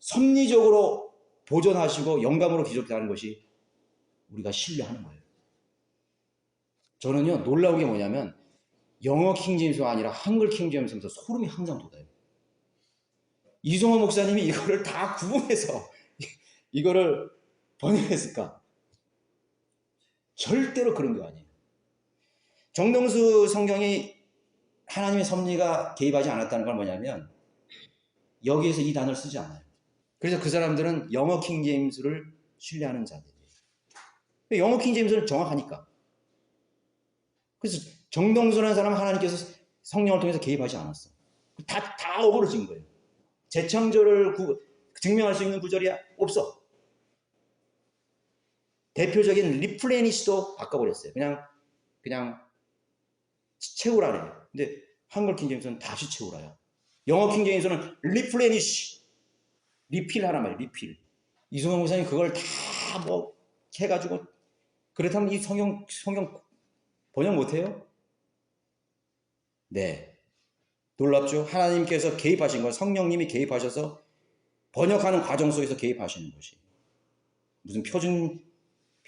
Speaker 1: 섭리적으로 보존하시고 영감으로 기록하는 것이 우리가 신뢰하는 거예요. 저는요, 놀라운 게 뭐냐면 영어 킹 제임스가 아니라 한글 킹 제임스면서 소름이 항상 돋아요. 이종호 목사님이 이거를 다 구분해서 이거를 번역했을까? 절대로 그런 게 아니에요. 정동수 성경이 하나님의 섭리가 개입하지 않았다는 건 뭐냐면 여기에서 이 단어를 쓰지 않아요. 그래서 그 사람들은 영어 킹 제임스를 신뢰하는 자들이에요. 영어 킹 제임스는 정확하니까. 그래서 정동수라는 사람은 하나님께서 성령을 통해서 개입하지 않았어. 다 어그러진 거예요. 재창조를 증명할 수 있는 구절이 없어. 대표적인 리플레니시도 바꿔버렸어요. 그냥 채우라래요. 근데 한글 킹제임스는 다시 채우라요. 영어 킹제임스는 리플레니시, 리필하란 말이에요. 리필. 이승원 목사님 그걸 다 뭐 해가지고 그렇다면 이 성경 번역 못해요? 네. 놀랍죠? 하나님께서 개입하신 건 성령님이 개입하셔서 번역하는 과정 속에서 개입하시는 것이. 무슨 표준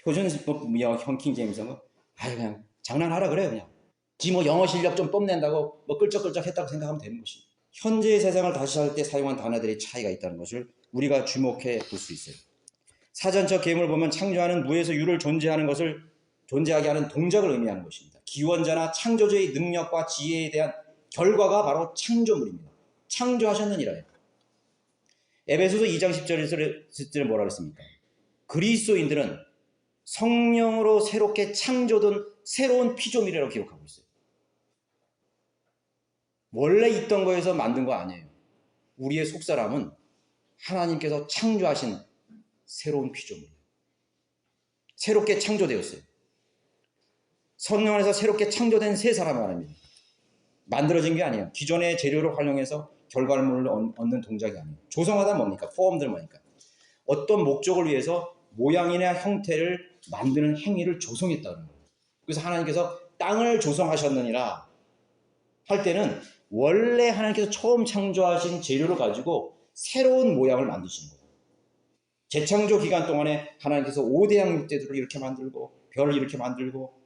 Speaker 1: 형 킹제임스는 그냥 장난하라 그래요. 그냥 지 뭐 영어 실력 좀 뽐낸다고 뭐 끌적끌적 했다고 생각하면 되는 것이. 현재의 세상을 다시 할 때 사용한 단어들의 차이가 있다는 것을 우리가 주목해 볼 수 있어요. 사전적 개념을 보면 창조하는 무에서 유를 존재하게 하는 동작을 의미하는 것입니다. 기원자나 창조주의 능력과 지혜에 대한 결과가 바로 창조물입니다. 창조하셨느니라요. 에베소서 2장 10절에 뭐라 그랬습니까? 그리스도인들은 성령으로 새롭게 창조된 새로운 피조물이라고 기록하고 있어요. 원래 있던 거에서 만든 거 아니에요. 우리의 속사람은 하나님께서 창조하신 새로운 피조물. 새롭게 창조되었어요. 성령 안에서 새롭게 창조된 새 사람을 말합니다. 만들어진 게 아니에요. 기존의 재료를 활용해서 결과물을 얻는 동작이 아니에요. 조성하다 뭡니까? 포함들 뭡니까? 어떤 목적을 위해서 모양이나 형태를 만드는 행위를 조성했다는 거예요. 그래서 하나님께서 땅을 조성하셨느니라 할 때는 원래 하나님께서 처음 창조하신 재료를 가지고 새로운 모양을 만드시는 거예요. 재창조 기간 동안에 하나님께서 5대양 육대들을 이렇게 만들고 별을 이렇게 만들고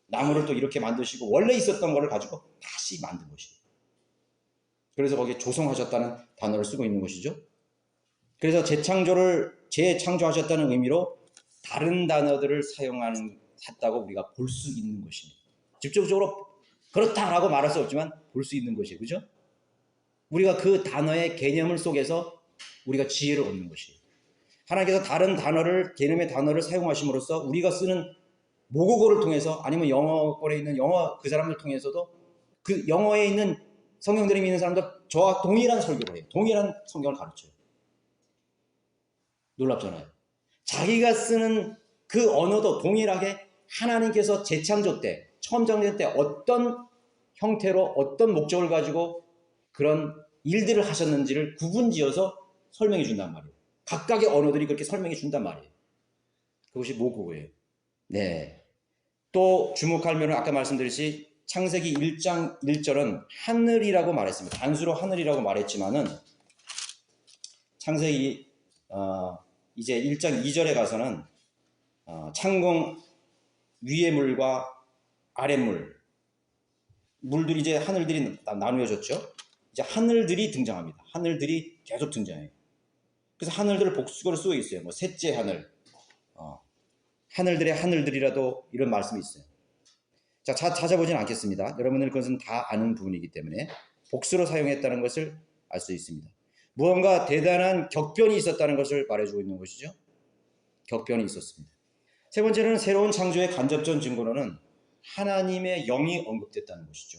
Speaker 1: 나무를 또 이렇게 만드시고 원래 있었던 것을 가지고 다시 만든 것이에요. 그래서 거기에 조성하셨다는 단어를 쓰고 있는 것이죠. 그래서 재창조하셨다는 의미로 다른 단어들을 했다고 우리가 볼 수 있는 것입니다. 직접적으로 그렇다라고 말할 수 없지만 볼 수 있는 것이에요. 그죠? 우리가 그 단어의 개념을 속에서 우리가 지혜를 얻는 것이에요. 하나님께서 다른 개념의 단어를 사용하심으로써 우리가 쓰는 모국어를 통해서 아니면 영어권에 있는 그 사람들 통해서도 그 영어에 있는 성경들이 믿는 사람들 저와 동일한 설교를 해요. 동일한 성경을 가르쳐요. 놀랍잖아요. 자기가 쓰는 그 언어도 동일하게 하나님께서 재창조 때, 처음 창조될 때 어떤 형태로 어떤 목적을 가지고 그런 일들을 하셨는지를 구분지어서 설명해 준단 말이에요. 각각의 언어들이 그렇게 설명해 준단 말이에요. 그것이 모국어예요. 네. 또 주목할 면은 아까 말씀드렸듯이 창세기 1장 1절은 하늘이라고 말했습니다. 단수로 하늘이라고 말했지만은 창세기 이제 1장 2절에 가서는 창공 위의 물과 아랫물, 물들이 이제 하늘들이 나누어졌죠. 이제 하늘들이 등장합니다. 하늘들이 계속 등장해요. 그래서 하늘들을 복수어로 쓰고 있어요. 뭐 셋째 하늘, 하늘들의 하늘들이라도 이런 말씀이 있어요. 자, 찾아보진 않겠습니다. 여러분들 그것은 다 아는 부분이기 때문에 복수로 사용했다는 것을 알 수 있습니다. 무언가 대단한 격변이 있었다는 것을 말해주고 있는 것이죠. 격변이 있었습니다. 세 번째는 새로운 창조의 간접적 증거로는 하나님의 영이 언급됐다는 것이죠.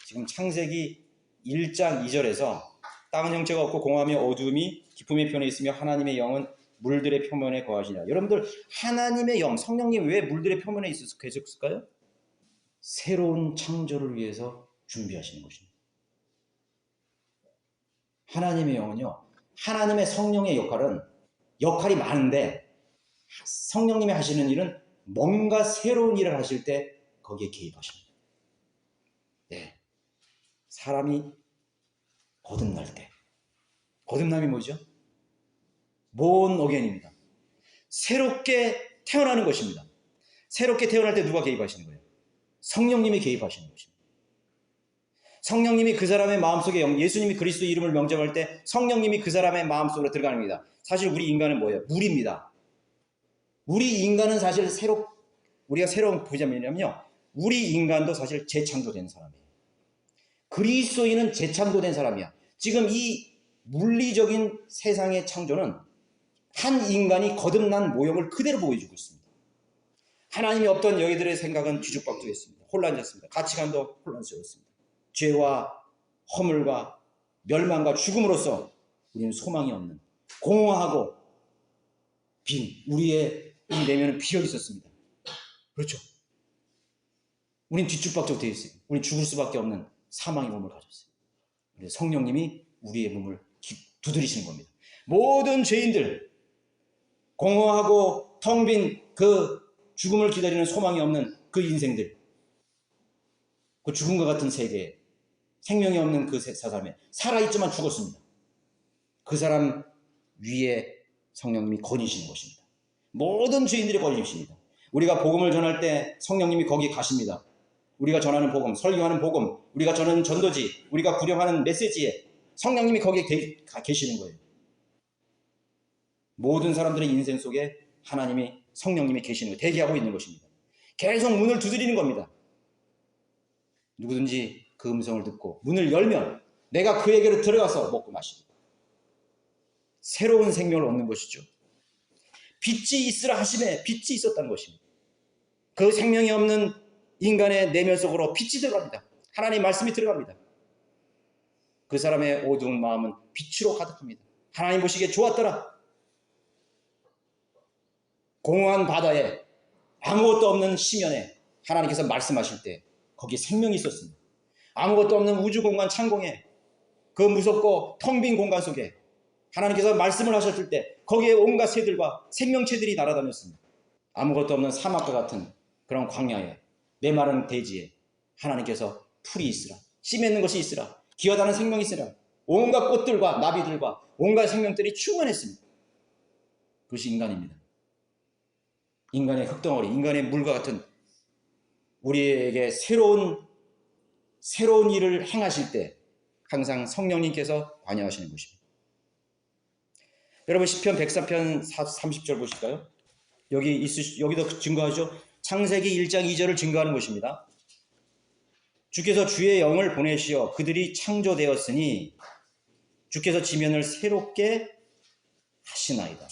Speaker 1: 지금 창세기 1장 2절에서 땅은 형체가 없고 공함이 어두움이 깊음의 편에 있으며 하나님의 영은 물들의 표면에 거하시니라. 여러분들 하나님의 영, 성령님 왜 물들의 표면에 계셨을까요? 새로운 창조를 위해서 준비하시는 것입니다. 하나님의 영은요, 하나님의 성령의 역할이 많은데 성령님이 하시는 일은 뭔가 새로운 일을 하실 때 거기에 개입하십니다. 네. 사람이 거듭날 때, 거듭남이 뭐죠? born again입니다. 새롭게 태어나는 것입니다. 새롭게 태어날 때 누가 개입하시는 거예요? 성령님이 개입하시는 것입니다. 성령님이 그 사람의 마음속에 예수님이 그리스도 이름을 명령할 때 성령님이 그 사람의 마음속으로 들어가는 겁니다. 사실 우리 인간은 뭐예요? 물입니다. 우리 인간은 사실 우리가 새로운 보자면요, 우리 인간도 사실 재창조된 사람이에요. 그리스도인은 재창조된 사람이야. 지금 이 물리적인 세상의 창조는 한 인간이 거듭난 모형을 그대로 보여주고 있습니다. 하나님이 없던 여기들의 생각은 뒤죽박죽했습니다. 혼란졌습니다. 가치관도 혼란스러웠습니다. 죄와 허물과 멸망과 죽음으로써 우리는 소망이 없는 공허하고 빈 우리의 이 내면은 비어 있었습니다. 그렇죠? 우린 뒤죽박죽 되어 있어요. 우린 죽을 수밖에 없는 사망의 몸을 가졌어요. 그래서 성령님이 우리의 몸을 두드리시는 겁니다. 모든 죄인들, 공허하고 텅 빈 그 죽음을 기다리는 소망이 없는 그 인생들, 그 죽음과 같은 세계에 생명이 없는 그 사람에 살아있지만 죽었습니다. 그 사람 위에 성령님이 거니시는 것입니다. 모든 죄인들이 거니십니다. 우리가 복음을 전할 때 성령님이 거기 가십니다. 우리가 전하는 복음, 설교하는 복음, 우리가 전하는 전도지, 우리가 구령하는 메시지에 성령님이 거기에 계시는 거예요. 모든 사람들의 인생 속에 하나님이 성령님이 계시는 거예요. 대기하고 있는 것입니다. 계속 문을 두드리는 겁니다. 누구든지 그 음성을 듣고 문을 열면 내가 그에게로 들어가서 먹고 마시고 새로운 생명을 얻는 것이죠. 빛이 있으라 하심에 빛이 있었다는 것입니다. 그 생명이 없는 인간의 내면 속으로 빛이 들어갑니다. 하나님의 말씀이 들어갑니다. 그 사람의 어두운 마음은 빛으로 가득합니다. 하나님 보시기에 좋았더라. 공허한 바다에 아무것도 없는 심연에 하나님께서 말씀하실 때 거기에 생명이 있었습니다. 아무것도 없는 우주 공간 창공에 그 무섭고 텅 빈 공간 속에 하나님께서 말씀을 하셨을 때 거기에 온갖 새들과 생명체들이 날아다녔습니다. 아무것도 없는 사막과 같은 그런 광야에 메마른 대지에 하나님께서 풀이 있으라, 씨 맺는 것이 있으라, 기어다는 생명이 있으라, 온갖 꽃들과 나비들과 온갖 생명들이 충만했습니다. 그것이 인간입니다. 인간의 흙덩어리, 인간의 물과 같은 우리에게 새로운 일을 행하실 때 항상 성령님께서 관여하시는 것입니다. 여러분 시편 103편 30절 보실까요? 여기도 증거하죠. 창세기 1장 2절을 증거하는 것입니다. 주께서 주의 영을 보내시어 그들이 창조되었으니 주께서 지면을 새롭게 하시나이다.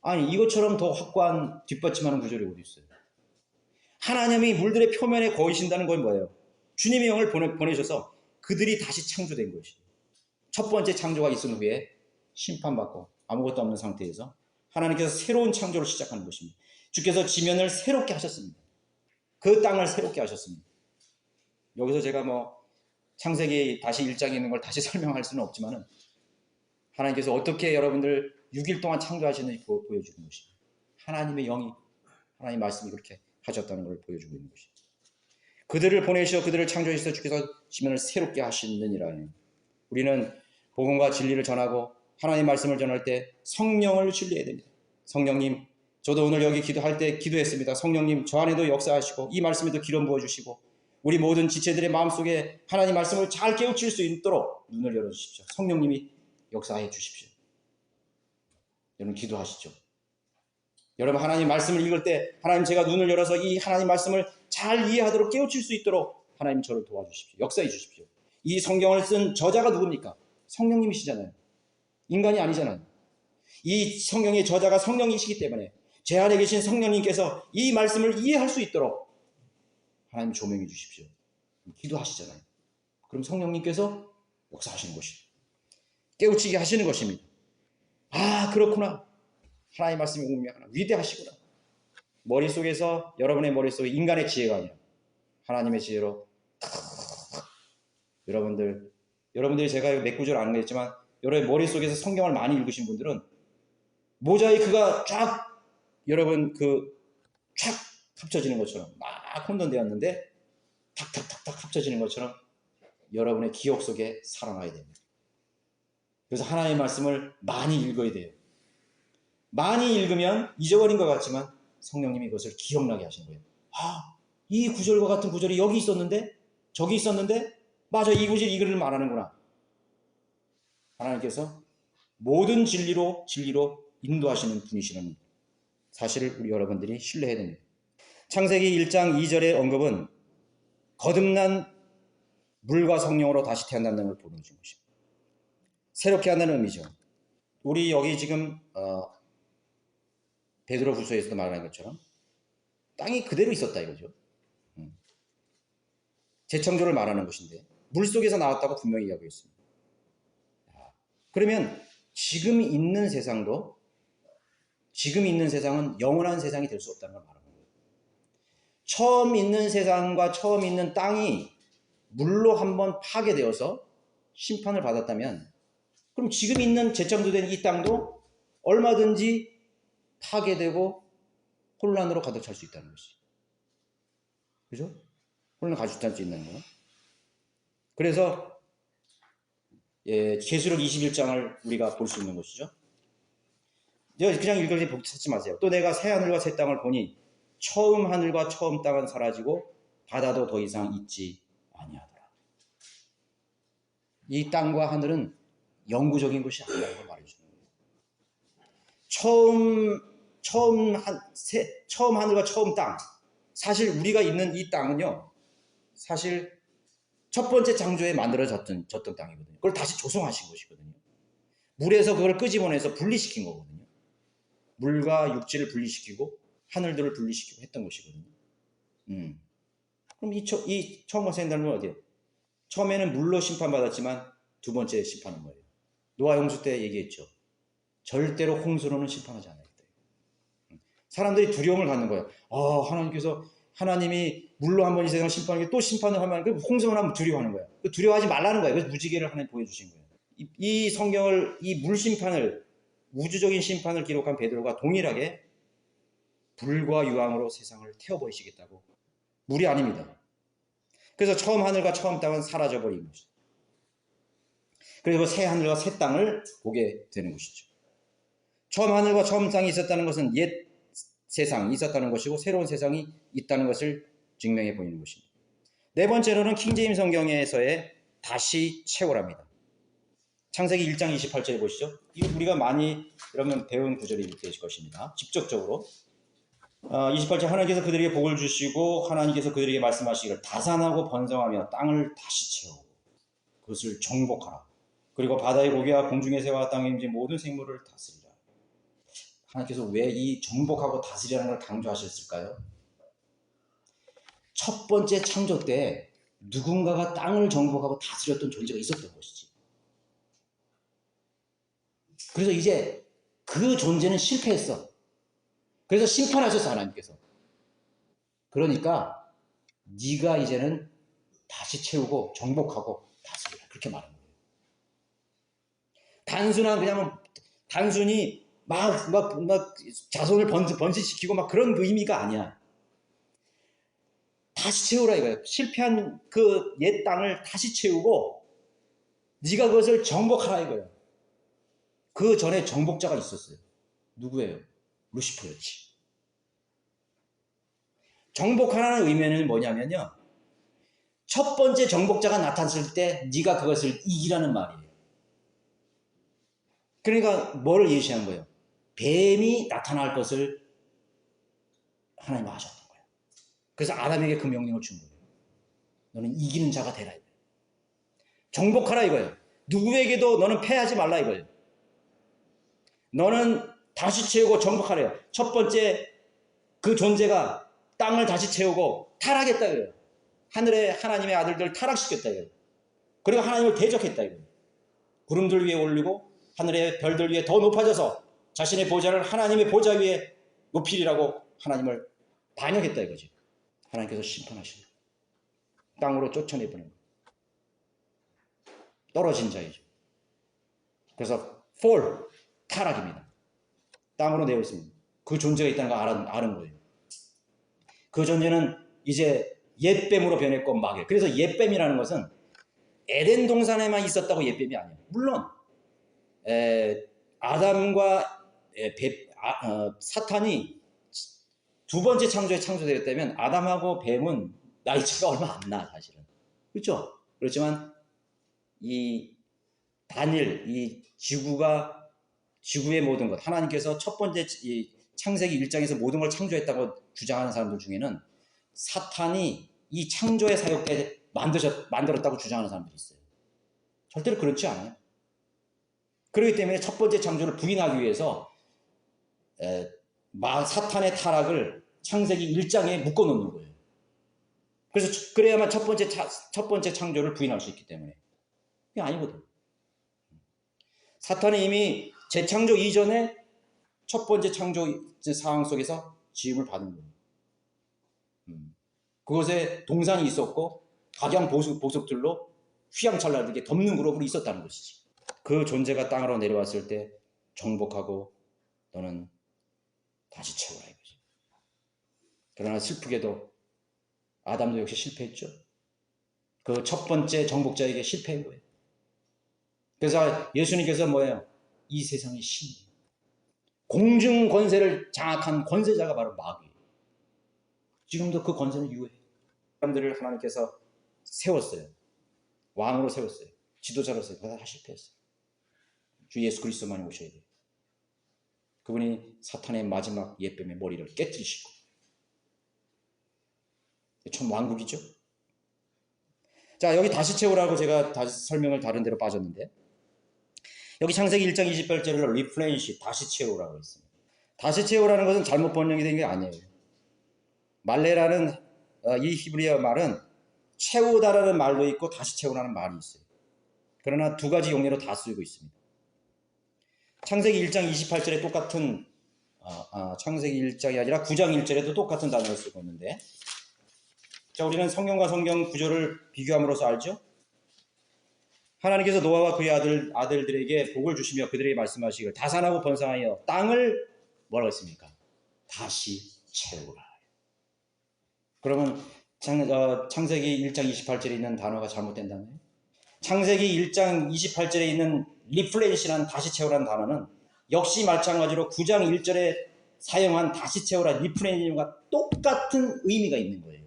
Speaker 1: 아니 이것처럼 더 확고한 뒷받침하는 구절이 어디 있어요? 하나님이 물들의 표면에 거하신다는 건 뭐예요? 주님의 영을 보내셔서 그들이 다시 창조된 것이에요. 첫 번째 창조가 있은 후에 심판받고 아무것도 없는 상태에서 하나님께서 새로운 창조를 시작하는 것입니다. 주께서 지면을 새롭게 하셨습니다. 그 땅을 새롭게 하셨습니다. 여기서 제가 창세기 다시 1장에 있는 걸 다시 설명할 수는 없지만은 하나님께서 어떻게 여러분들 6일 동안 창조하셨는지 보여주는 것입니다. 하나님의 영이 하나님 말씀이 그렇게 하셨다는 걸 보여주고 있는 것입니다. 그들을 보내시어 그들을 창조하셔서 주께서 지면을 새롭게 하시느니라. 우리는 복음과 진리를 전하고 하나님 말씀을 전할 때 성령을 신뢰해야 됩니다. 성령님, 저도 오늘 여기 기도할 때 기도했습니다. 성령님, 저 안에도 역사하시고 이 말씀에도 기름 부어주시고 우리 모든 지체들의 마음속에 하나님 말씀을 잘 깨우칠 수 있도록 눈을 열어주십시오. 성령님이 역사해 주십시오. 여러분 기도하시죠. 여러분 하나님 말씀을 읽을 때 하나님 제가 눈을 열어서 이 하나님 말씀을 잘 이해하도록 깨우칠 수 있도록 하나님 저를 도와주십시오. 역사해 주십시오. 이 성경을 쓴 저자가 누굽니까? 성령님이시잖아요. 인간이 아니잖아요. 이 성경의 저자가 성령이시기 때문에 제 안에 계신 성령님께서 이 말씀을 이해할 수 있도록 하나님 조명해 주십시오. 기도하시잖아요. 그럼 성령님께서 역사하시는 것이죠. 깨우치게 하시는 것입니다. 아, 그렇구나. 하나님 말씀이 운명하나 위대하시구나. 머릿속에서 여러분의 머릿속에 인간의 지혜가 아니라 하나님의 지혜로 여러분들이 제가 몇 구절 아는 거 있지만 여러분의 머릿속에서 성경을 많이 읽으신 분들은 모자이크가 쫙 여러분 쫙 합쳐지는 것처럼 막 혼돈되었는데 탁탁탁탁 합쳐지는 것처럼 여러분의 기억 속에 살아나야 됩니다. 그래서 하나님의 말씀을 많이 읽어야 돼요. 많이 읽으면 잊어버린 것 같지만 성령님이 그것을 기억나게 하시는 거예요. 아, 이 구절과 같은 구절이 여기 있었는데 저기 있었는데 맞아, 이 구절 이 글을 말하는구나. 하나님께서 모든 진리로 인도하시는 분이시라는 사실을 우리 여러분들이 신뢰해야 됩니다. 창세기 1장 2절의 언급은 거듭난 물과 성령으로 다시 태어난다는 걸 보여주는 것입니다. 새롭게 한다는 의미죠. 우리 여기 지금 베드로후서에서도 말하는 것처럼 땅이 그대로 있었다 이거죠. 재창조를 말하는 것인데 물속에서 나왔다고 분명히 이야기하고 있습니다. 그러면 지금 있는 세상은 영원한 세상이 될 수 없다는 걸 말하는 거예요. 처음 있는 세상과 처음 있는 땅이 물로 한번 파괴되어서 심판을 받았다면 그럼 지금 있는 재창조된 이 땅도 얼마든지 파괴되고 혼란으로 가득 찰 수 있다는 것이죠. 그죠? 혼란 가득 찰 수 있는 거예요. 그래서 계시록 21장을 우리가 볼 수 있는 것이죠. 그냥 읽으려니 복잡하지 마세요. 또 내가 새 하늘과 새 땅을 보니 처음 하늘과 처음 땅은 사라지고 바다도 더 이상 있지 아니하더라. 이 땅과 하늘은 영구적인 것이 아니라는 걸 말해주는 거예요. 처음 하늘과 처음 땅. 사실 우리가 있는 이 땅은요, 사실 첫 번째 창조에 만들어졌던 땅이거든요. 그걸 다시 조성하신 것이거든요. 물에서 그걸 끄집어내서 분리시킨 거거든요. 물과 육지를 분리시키고 하늘들을 분리시키고 했던 것이거든요. 그럼 이 처음과 새 하늘은 어디예요? 처음에는 물로 심판받았지만 두 번째 심판은 뭐예요? 노아 홍수 때 얘기했죠. 절대로 홍수로는 심판하지 않아요. 사람들이 두려움을 갖는 거예요. 하나님이 물로 한번 이 세상을 심판하게 또 심판을 하면 홍수만 하면 두려워하는 거예요. 두려워하지 말라는 거예요. 그래서 무지개를 하나님 보여주신 거예요. 이 성경을, 이 물 심판을, 우주적인 심판을 기록한 베드로가 동일하게 불과 유황으로 세상을 태워버리시겠다고. 물이 아닙니다. 그래서 처음 하늘과 처음 땅은 사라져버린 것이죠. 그리고 새 하늘과 새 땅을 보게 되는 것이죠. 처음 하늘과 처음 땅이 있었다는 것은 옛 세상이 있었다는 것이고 새로운 세상이 있다는 것을 증명해 보이는 것입니다. 네 번째로는 킹제임스 성경에서의 다시 채우랍니다. 창세기 1장 28절에 보시죠. 이거 우리가 많이 여러분 배운 구절이 되실 것입니다. 직접적으로 28절 하나님께서 그들에게 복을 주시고 하나님께서 그들에게 말씀하시기를 다산하고 번성하며 땅을 다시 채우고 그것을 정복하라. 그리고 바다의 고기와 공중의 새와 땅에 움직이는 모든 생물을 다스리라. 하나님께서 왜 이 정복하고 다스리라는 걸 강조하셨을까요? 첫 번째 창조 때 누군가가 땅을 정복하고 다스렸던 존재가 있었던 것이지. 그래서 이제 그 존재는 실패했어. 그래서 심판하셨어, 하나님께서. 그러니까 네가 이제는 다시 채우고 정복하고 다스리라. 그렇게 말하는 거예요. 단순히 막 자손을 번식시키고 막 그런 의미가 아니야. 다시 채우라 이거예요. 실패한 그 옛 땅을 다시 채우고 네가 그것을 정복하라 이거예요. 그 전에 정복자가 있었어요. 누구예요? 루시퍼였지. 정복하라는 의미는 뭐냐면요. 첫 번째 정복자가 나타났을 때 네가 그것을 이기라는 말이에요. 그러니까 뭐를 예시한 거예요? 뱀이 나타날 것을 하나님 하셨던 거예요. 그래서 아담에게 그 명령을 준 거예요. 너는 이기는 자가 되라 이거예요. 정복하라 이거예요. 누구에게도 너는 패하지 말라 이거예요. 너는 다시 채우고 정복하래요. 첫 번째 그 존재가 땅을 다시 채우고 타락했다 이거예요. 하늘에 하나님의 아들들 타락시켰다 이거예요. 그리고 하나님을 대적했다 이거예요. 구름들 위에 올리고 하늘의 별들 위에 더 높아져서 자신의 보좌를 하나님의 보좌 위에 높이리라고 하나님을 반역했다 이거지. 하나님께서 심판하시는 땅으로 쫓아내보는 거예요. 떨어진 자이죠. 그래서 fall, 타락입니다. 땅으로 내어 있습니다. 그 존재가 있다는 걸 아는 거예요. 그 존재는 이제 옛뱀으로 변했고 막이에요. 그래서 옛뱀이라는 것은 에덴 동산에만 있었다고 옛뱀이 아니에요. 물론 아담과 사탄이 두 번째 창조에 창조되었다면 아담하고 뱀은 나이 차가 얼마 안 나, 사실은. 그렇죠? 그렇지만 이 지구의 모든 것, 하나님께서 첫 번째 창세기 1장에서 모든 걸 창조했다고 주장하는 사람들 중에는 사탄이 이 창조의 사역에 만들었다고 주장하는 사람들이 있어요. 절대로 그렇지 않아요. 그렇기 때문에 첫 번째 창조를 부인하기 위해서 사탄의 타락을 창세기 1장에 묶어놓는 거예요. 그래서 그래야만 첫 번째 창조를 부인할 수 있기 때문에. 그게 아니거든. 사탄은 이미 재창조 이전에 첫 번째 창조 상황 속에서 지음을 받은 거예요. 그것에 동산이 있었고 각양 보석들로 휘황찬란하게 덮는 그룹으로 있었다는 것이지. 그 존재가 땅으로 내려왔을 때 정복하고 너는 다시 채우라 이거지. 그러나 슬프게도 아담도 역시 실패했죠. 그 첫 번째 정복자에게 실패한 거예요. 그래서 예수님께서 뭐예요? 이 세상의 신, 공중 권세를 장악한 권세자가 바로 마귀예요. 지금도 그 권세는 유효해요. 사람들을 하나님께서 세웠어요. 왕으로 세웠어요. 지도자로 세웠어요. 다 실패했어요. 주 예수 그리스도만이 오셔야 돼요. 그분이 사탄의 마지막 옛뱀의 머리를 깨뜨리시고 참 왕국이죠. 자, 여기 다시 채우라고 제가 다시 설명을 다른 데로 빠졌는데 여기 창세기 1장 28절을 replenish, 다시 채우라고 했습니다. 다시 채우라는 것은 잘못 번역이 된 게 아니에요. 말레라는 이 히브리어 말은 채우다라는 말도 있고 다시 채우라는 말이 있어요. 그러나 두 가지 용례로 다 쓰이고 있습니다. 창세기 1장 28절에 똑같은 창세기 1장이 아니라 9장 1절에도 똑같은 단어를 쓰고 있는데, 자, 우리는 성경과 성경 구조를 비교함으로써 알죠? 하나님께서 노아와 그의 아들들에게 복을 주시며 그들에게 말씀하시기를 다산하고 번성하여 땅을 뭐라고 했습니까? 다시 채우라. 그러면 창세기 1장 28절에 있는 단어가 잘못된다면, 창세기 1장 28절에 있는 리플레니시라는 다시 채우라는 단어는 역시 마찬가지로 9장 1절에 사용한 다시 채우라 리플레니시와 똑같은 의미가 있는 거예요.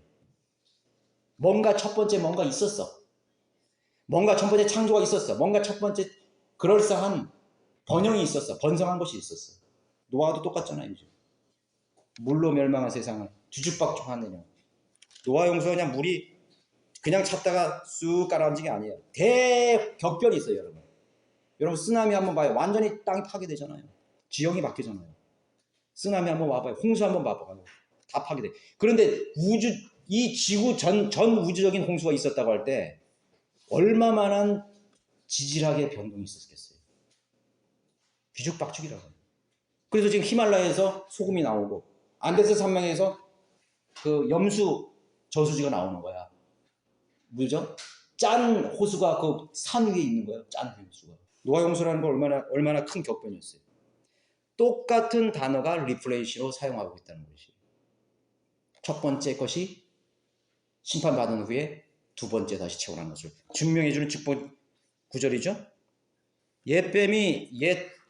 Speaker 1: 뭔가 첫 번째 뭔가 있었어. 뭔가 첫 번째 창조가 있었어. 뭔가 첫 번째 그럴싸한 번영이 있었어. 번성한 것이 있었어. 노아도 똑같잖아요. 물로 멸망한 세상을 뒤죽박죽하느냐. 노아 용서 그냥 물이 그냥 찼다가 쑥 가라앉은 게 아니에요. 대격변이 있어요, 여러분. 여러분 쓰나미 한번 봐요. 완전히 땅이 파괴되잖아요. 지형이 바뀌잖아요. 쓰나미 한번 와봐요. 홍수 한번 봐봐요. 다 파괴돼. 그런데 이 지구 전 우주적인 홍수가 있었다고 할 때 얼마만한 지질하게 변동이 있었겠어요. 뒤죽박죽이라고. 그래서 지금 히말라야에서 소금이 나오고 안데스 산맥에서 그 염수 저수지가 나오는 거야.
Speaker 2: 뭐죠? 짠 호수가 그 산 위에 있는 거예요. 짠 호수가.
Speaker 1: 노아 홍수라는 거 얼마나 큰 격변이었어요. 똑같은 단어가 리플레이시로 사용하고 있다는 것이. 첫 번째 것이 심판받은 후에 두 번째 다시 채워난 것을 증명해주는 직분 구절이죠. 옛뱀이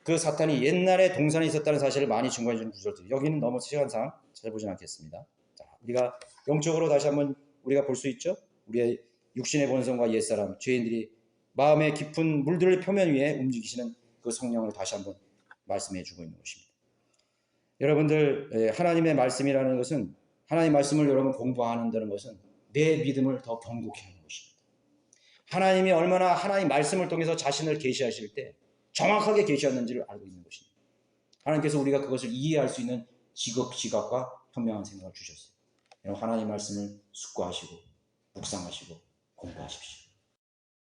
Speaker 1: 그 사탄이 옛날에 동산에 있었다는 사실을 많이 증거해주는 구절들. 여기는 너무 시간상 찾아보진 않겠습니다. 자, 우리가 영적으로 다시 한번 우리가 볼 수 있죠. 우리의 육신의 본성과 옛사람, 죄인들이 마음의 깊은 물들을 표면 위에 움직이시는 그 성령을 다시 한번 말씀해 주고 있는 것입니다. 여러분들, 하나님의 말씀이라는 것은, 하나님의 말씀을 여러분 공부하는다는 것은 내 믿음을 더 견고케 하는 것입니다. 하나님이 얼마나 하나님 말씀을 통해서 자신을 계시하실 때 정확하게 계시했는지를 알고 있는 것입니다. 하나님께서 우리가 그것을 이해할 수 있는 지각과 현명한 생각을 주셨어요. 하나님 말씀을 숙고하시고 묵상하시고 공부하십시오.